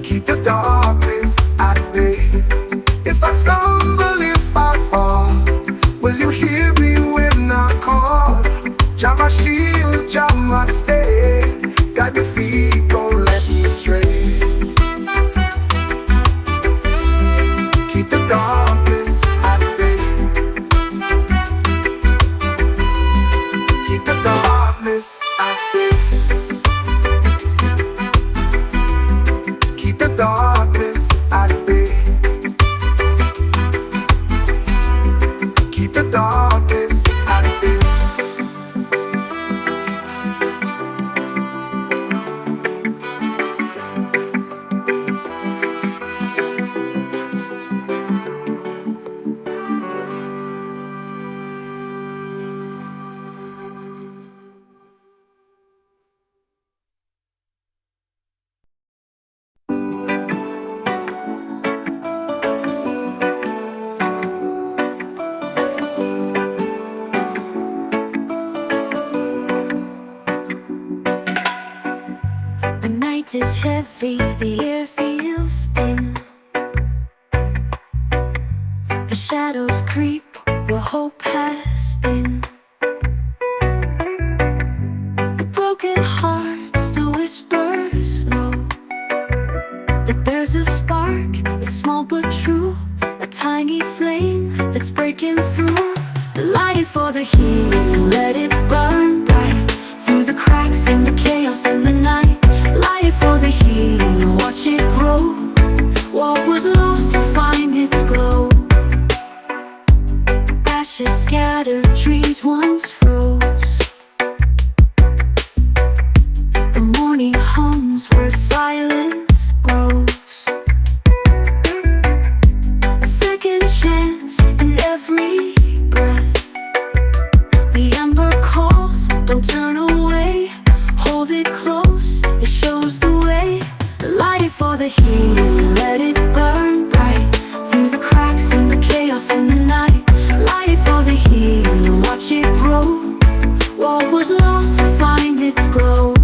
Keep the darkness at bay. If I stumble, if I fall, will you hear me when I call? Jah my shield, Jah my stay. Guide me feet, don't let me stray. Keep the darkness at bay. Keep the darkness at bay. Keep the darkness at bay. Keep the darkness at bay. The night is heavy, the air feels thin. The shadows creep where hope has been. A broken heart still whispers low, but there's a spark, it's small but true. A tiny flame that's breaking through. Light it for the healing, let it burn bright through the cracks in the chaos in the night. Light it for the healing, watch it grow. What was lost will find its glow. Ashes scattered, dreams once froze. The morning hums where silence grows. A second chance in every breath. The ember calls, don't turn away. Hold it close, the heat and let it burn bright through the cracks and the chaos in the night. Light it for the heat and watch it grow. What was lost will find its glow.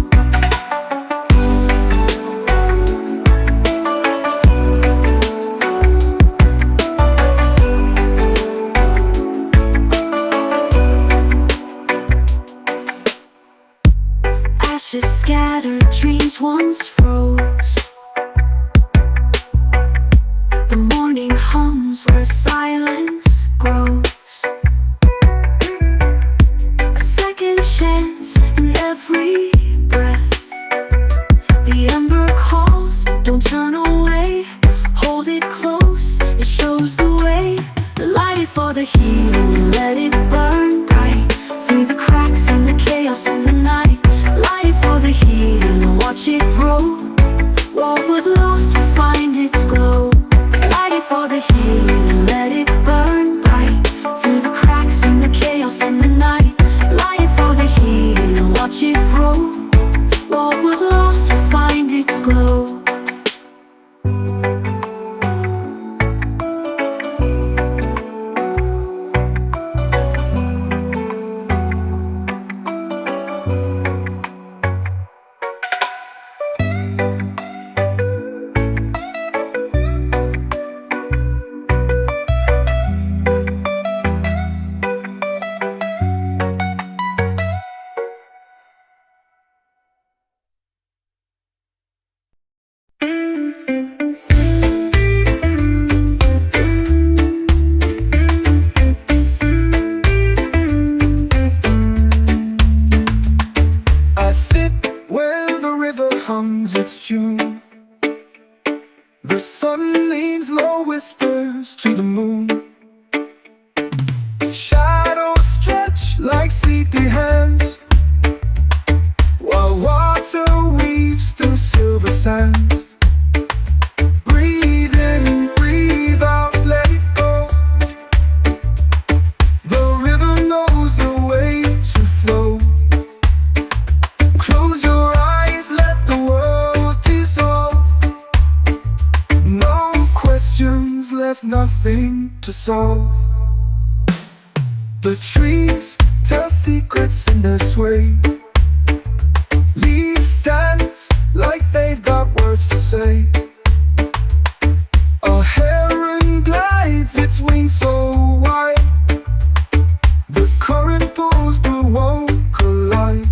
Ashes scattered, dreams once froze. The morning hums where silence grows. A second chance in every breath. The ember calls, don't turn away. Hold it close, it shows the way. Light it for the heat and let it burn bright through the cracks and the chaos in the night. Light it for the heat and watch it grow. What was lost will find its glow. Light it for the heat and let it burn bright through the cracks and the chaos in the night. Light it for the heat and watch it grow. What was lost will find its glow. I sit where the river hums its tune. The sun leans low, whispers to the moon. Shadows stretch like sleepy hands, while water weaves through silver sands. Breathe in, breathe out, let it go. The river knows the way to flow. Close your eyes, let the world dissolve. No questions left, nothing to solve. The trees tell secrets in their sway. Leaves dance like they've got words to say. A heron glides, its wings so wide. The current pulls but won't collide.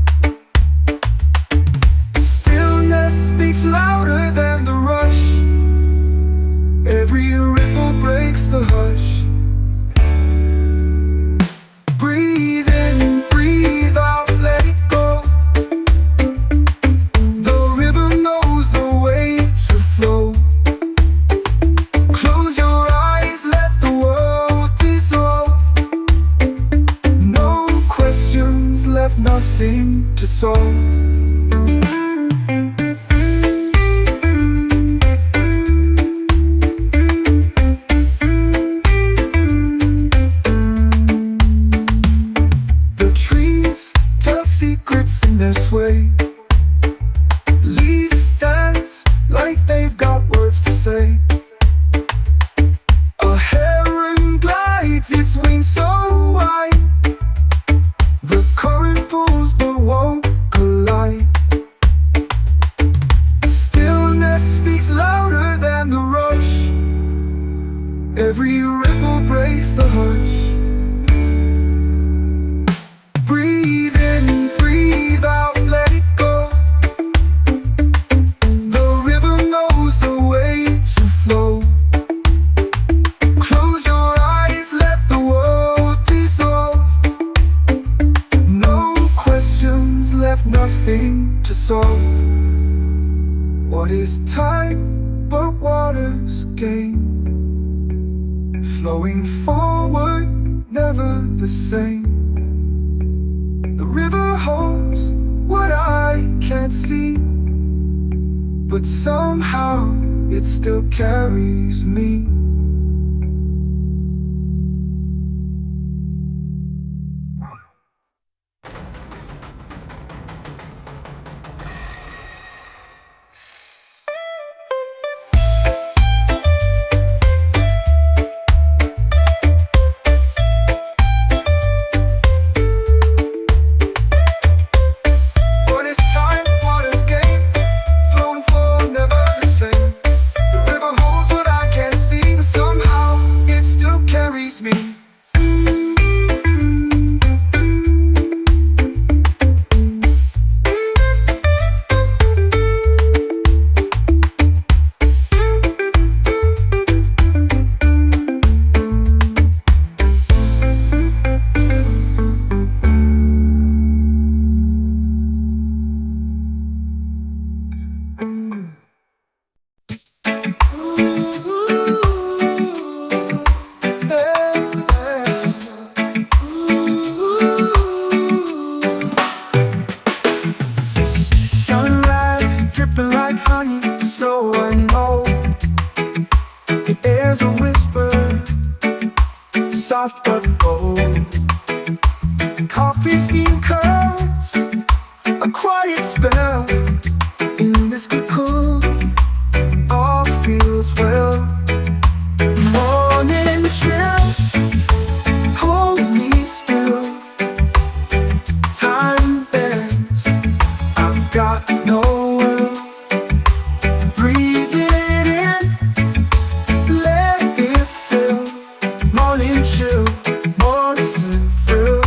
Stillness speaks louder than the rush. Every ripple breaks the hush. Breathe in, breathe out, let it go. The river knows the way to flow. Close your eyes, let the world dissolve. No questions left, nothing to solve. The trees tell secrets in their sway. Leaves dance like they've got words to say. A heron glides, its wings so wide. The current pulls but won't collide. Stillness speaks louder than the rush. Every ripple breaks the hush. Breathe in, breathe out, let it go. The river knows the way to flow. Close your eyes, let the world dissolve. No questions left, nothing to solve. What is time but water's game? Flowing forward, never the same. The river holds what I can't see, but somehow it still carries me. steam curls, a quiet spell. In this cocoon, all feels well. Morning chill, hold me still. Time bends, I've got no will. Breathe it in, let it fill. Morning chill, morning thrill.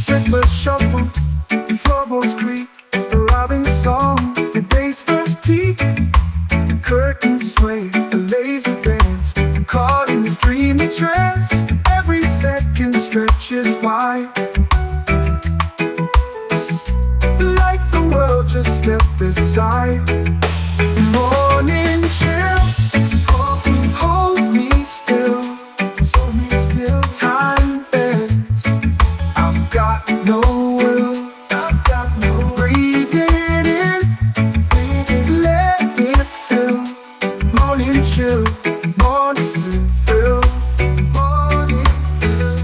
Slipper shuffle, floorboards creak, a robin song, the day's first peak. Curtains sway, a lazy dance, caught in this dreamy trance. Every second stretches wide, like the world just stepped aside. Morning chill, hold me still, hold me still. Time bends, I've got no will, I've got no will. Breathe it in, let it fill. Morning chill, morning thrill, morning thrill.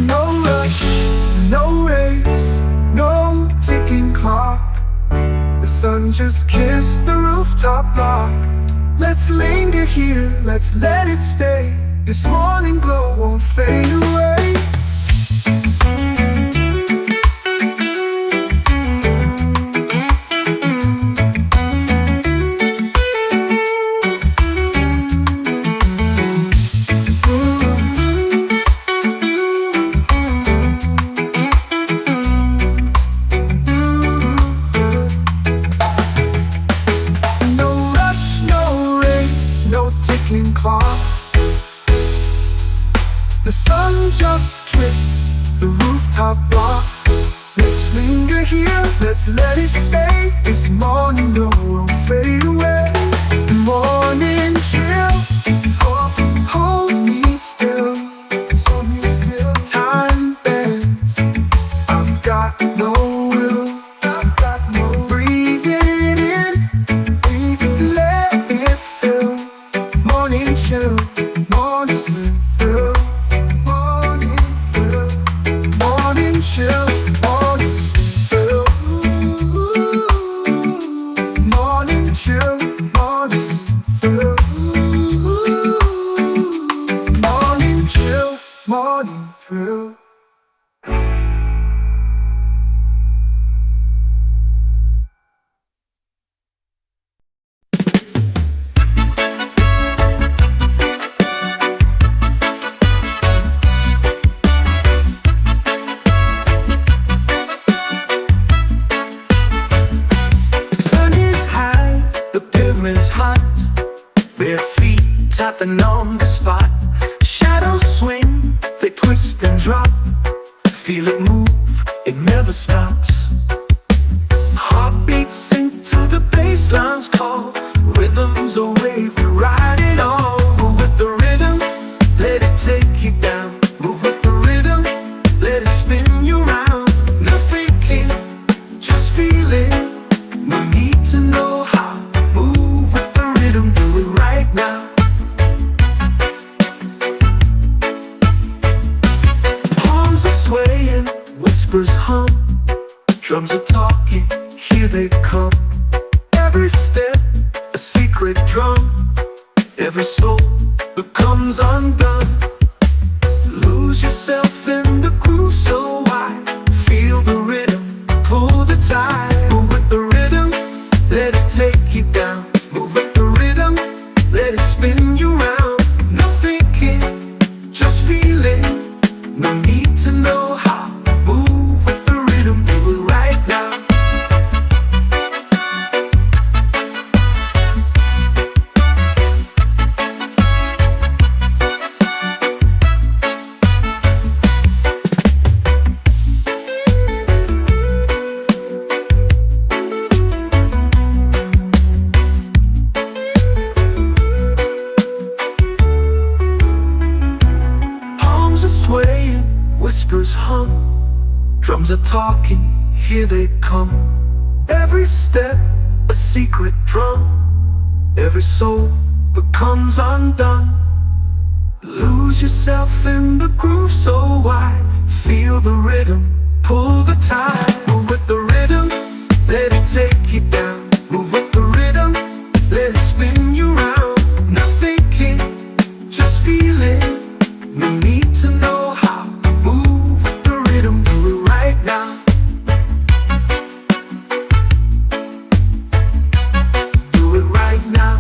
No rush, no race, no ticking clock. The sun just kissed the rooftop block. Let's linger here, let's let it stay. This morning glow won't fade away. No rush, no race, no ticking clock. The sun just kissed the rooftop block. Let's linger here, let's let it stay. This morning glow won't fade away. Morning chill, hold me still, hold me still. Time bends, I've got no will, I've got no will. Breathe it in, let it fill. Morning chill, morning thrill, morning thrill. Morning chill, morning thrill. Morning chill, morning thrill. Morning chill, morning thrill. Sun is high, the pavement's hot. Bare feet tapping on the spot. Shadows swing, they twist and drop. Feel it move, it never stops. Heartbeats sink to the bassline's call. Rhythms a wave, we ride it all. Move with the rhythm, let it take you down. Move with the rhythm, let it spin you round. No thinking, just feeling. No need to know how. Move with the rhythm, do it right now. Palms are swaying, whispers hum. Drums are talking, here they come. Every step, a secret drum. Every soul becomes undone. Lose yourself in the groove so wide. Feel the rhythm, pull the tide. Move with the rhythm, let it take you down. Move with the rhythm, let it spin you round. No thinking, just feeling. No need to know how. Move with the rhythm, do it right now. whispers hum. Drums are talking, here they come. Every step, a secret drum. Every soul becomes undone. in the groove so wide. Feel the rhythm, pull the tide. Move with the rhythm, let it take you down. Move with the rhythm, let it spin you round. No thinking, just feeling. No need to know how. Move with the rhythm, do it right now. Do it right now.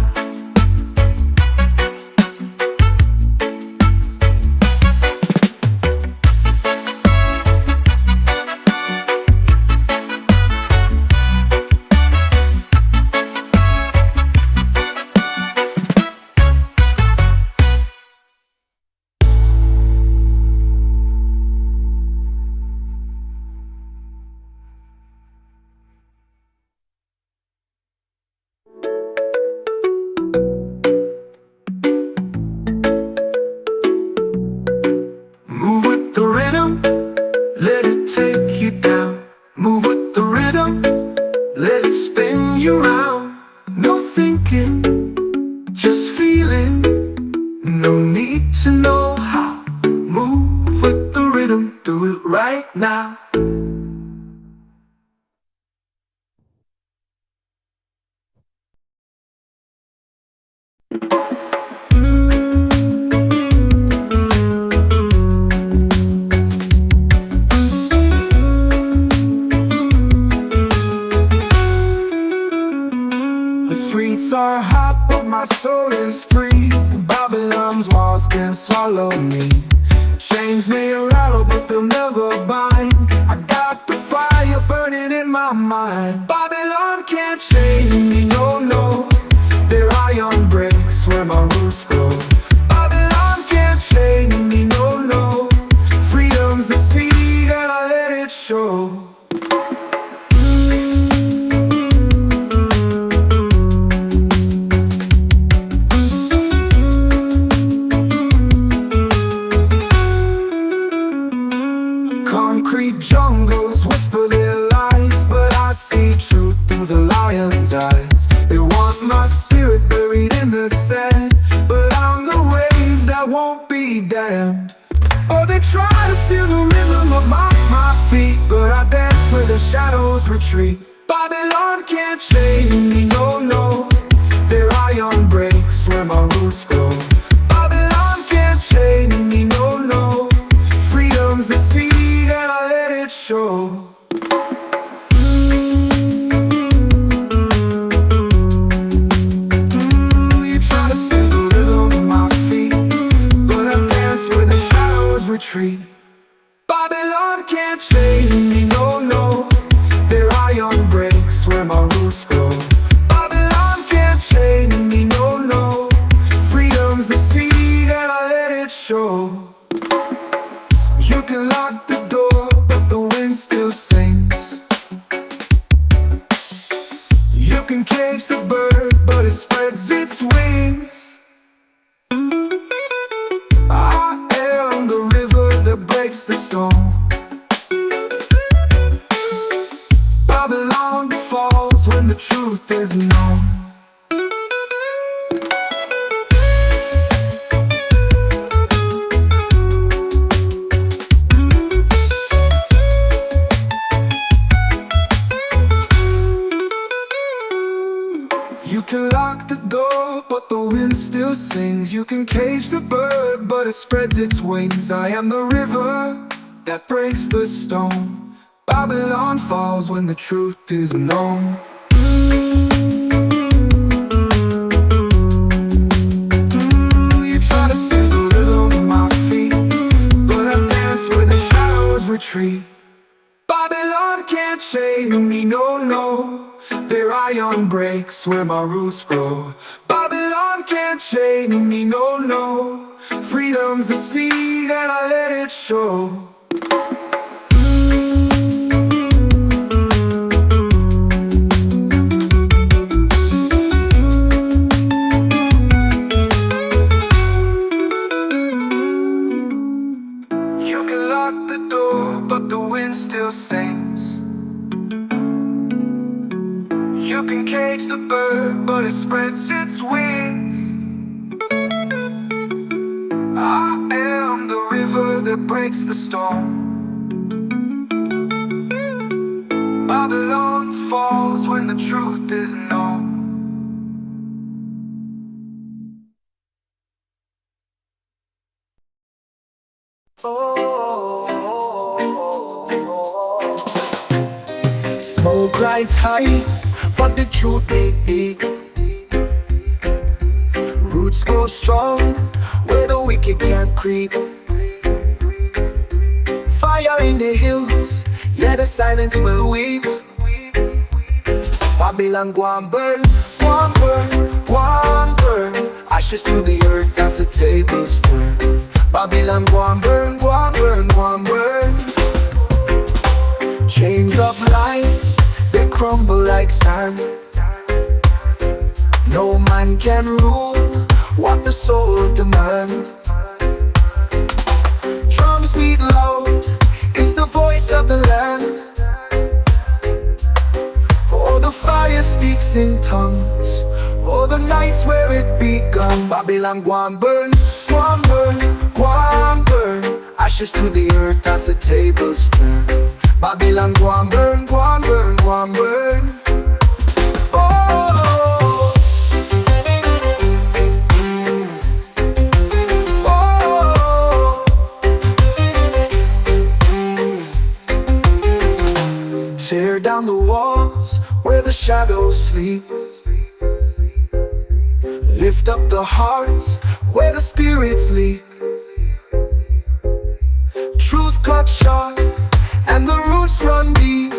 Move with the rhythm, let it take you down. Move with the rhythm, let it spin you round. No thinking, just feeling. No need to know how. Move with the rhythm, do it right now. The streets are hot, but my soul is free. Babylon's walls can't swallow me. Chains may rattle, but they'll never bind. I got the fire burning in my mind. Babylon can't chain me, no, no. Their iron breaks where my roots grow. Babylon can't chain me, no, no. Freedom's the seed and I let it show. Concrete jungles whisper their lies, but I see truth through the lion's eyes. They want my spirit buried in the sand, but I'm the wave that won't be damned. Oh, they try to steal the rhythm of my feet, but I dance where the shadows retreat. Babylon can't chain me, no, no. Their iron breaks where my roots grow. Babylon can't chain me, no, no. Freedom's the seed and I let it show. You try to steal the rhythm of my feet, but I dance where the shadows retreat. Babylon can't chain me, no, no. Their iron breaks where my roots grow. Babylon can't chain me, no, no. Freedom's the seed and I let it show. You can lock the door, but the wind still sings. You can cage the bird, but it spreads its wings. I am the river that breaks the stone. Babylon falls when the truth is known. You can lock the door, but the wind still sings. You can cage the bird, but it spreads its wings. I am the river that breaks the stone. Babylon falls when the truth is known. You try to steal the rhythm of my feet, but I dance where the shadows retreat. Babylon can't chain me, no, no. Their iron breaks where my roots grow. Babylon can't chain me, no, no. Freedom's the seed and I let it show. You can lock the door, but the wind still sings. You can cage the bird, but it spreads its wings. I am the that breaks the storm. Babylon falls when the truth is known. Smoke rise high, but the truth be deep. Roots grow strong, where the wicked can't creep. Fire in the hills, yeah, the silence will weep. Babylon go and burn, go and burn, go and burn. Ashes to the earth as the tables turn. Babylon go and burn, go and burn, go and burn. Chains of lies, they crumble like sand. No man can rule what the soul demands. Drums beat loud, it's the voice of the land. Oh, the fire speaks in tongues. Oh, the nights where it begun. Babylon go and burn, go and burn, go and burn. Ashes to the earth as the tables turn. Babylon go and burn, go and burn, go and burn. Oh, oh. Tear down the walls where the shadows sleep. Lift up the hearts where the spirits leap. Truth cut sharp and the roots run deep.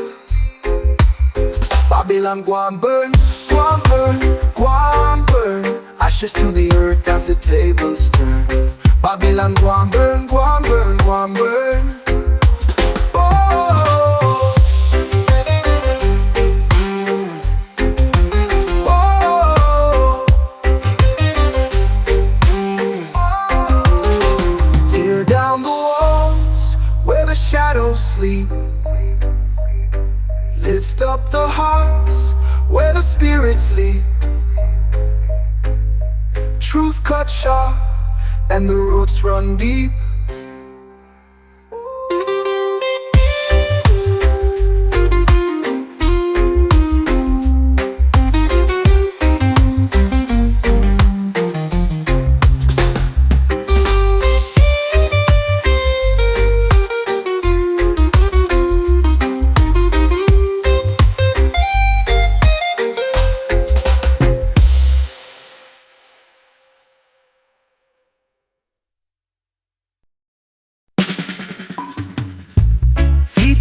Babylon go and burn, go and burn, go and burn. Ashes to the earth as the tables turn. Babylon go and burn, go and burn, go and burn. Oh, oh. Tear down the walls where the shadows sleep. Lift up the hearts where the spirits leap. Truth cut sharp and the roots run deep.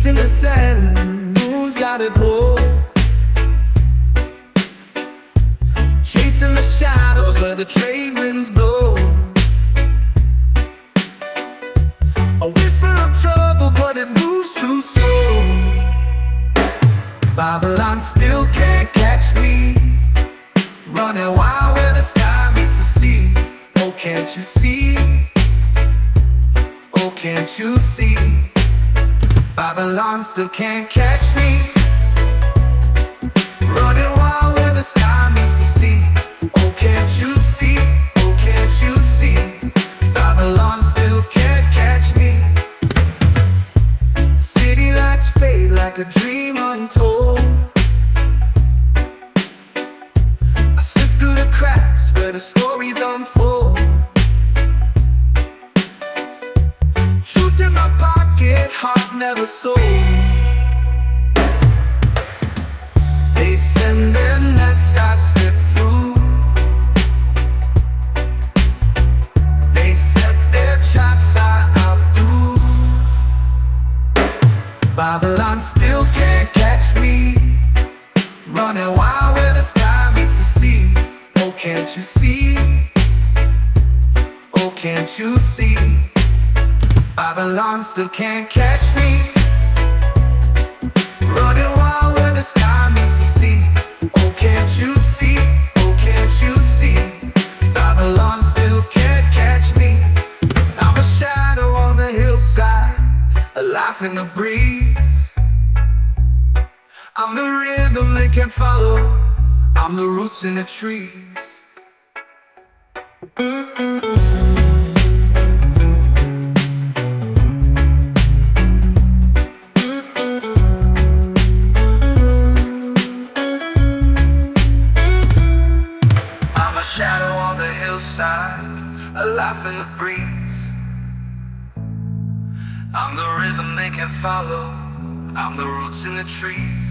In the sand, moon's got it glow. Chasing the shadows where the trade winds blow. A whisper of trouble, but it moves too slow. Babylon still can't catch me, running wild where the sky meets the sea. Oh, can't you see? Oh, can't you see? Babylon still can't catch me, running wild where the sky meets the sea. Oh, can't you see? Oh, can't you see? Babylon still can't catch me. City lights fade like a dream untold. I slip through the cracks where the stories unfold. Truth in my pocket, heart never sold. They send their nets, I slip through. They set their traps, I outdo. Babylon still can't catch me, running wild where the sky meets the sea. Oh, can't you see? Oh, can't you see? Babylon still can't catch me, running wild where the sky meets the sea. Oh, can't you see? Oh, can't you see? Babylon still can't catch me. I'm a shadow on the hillside, a laugh in the breeze. I'm the rhythm they can't follow, I'm the roots in the trees. I'm the rhythm they can follow. I'm the roots in the tree.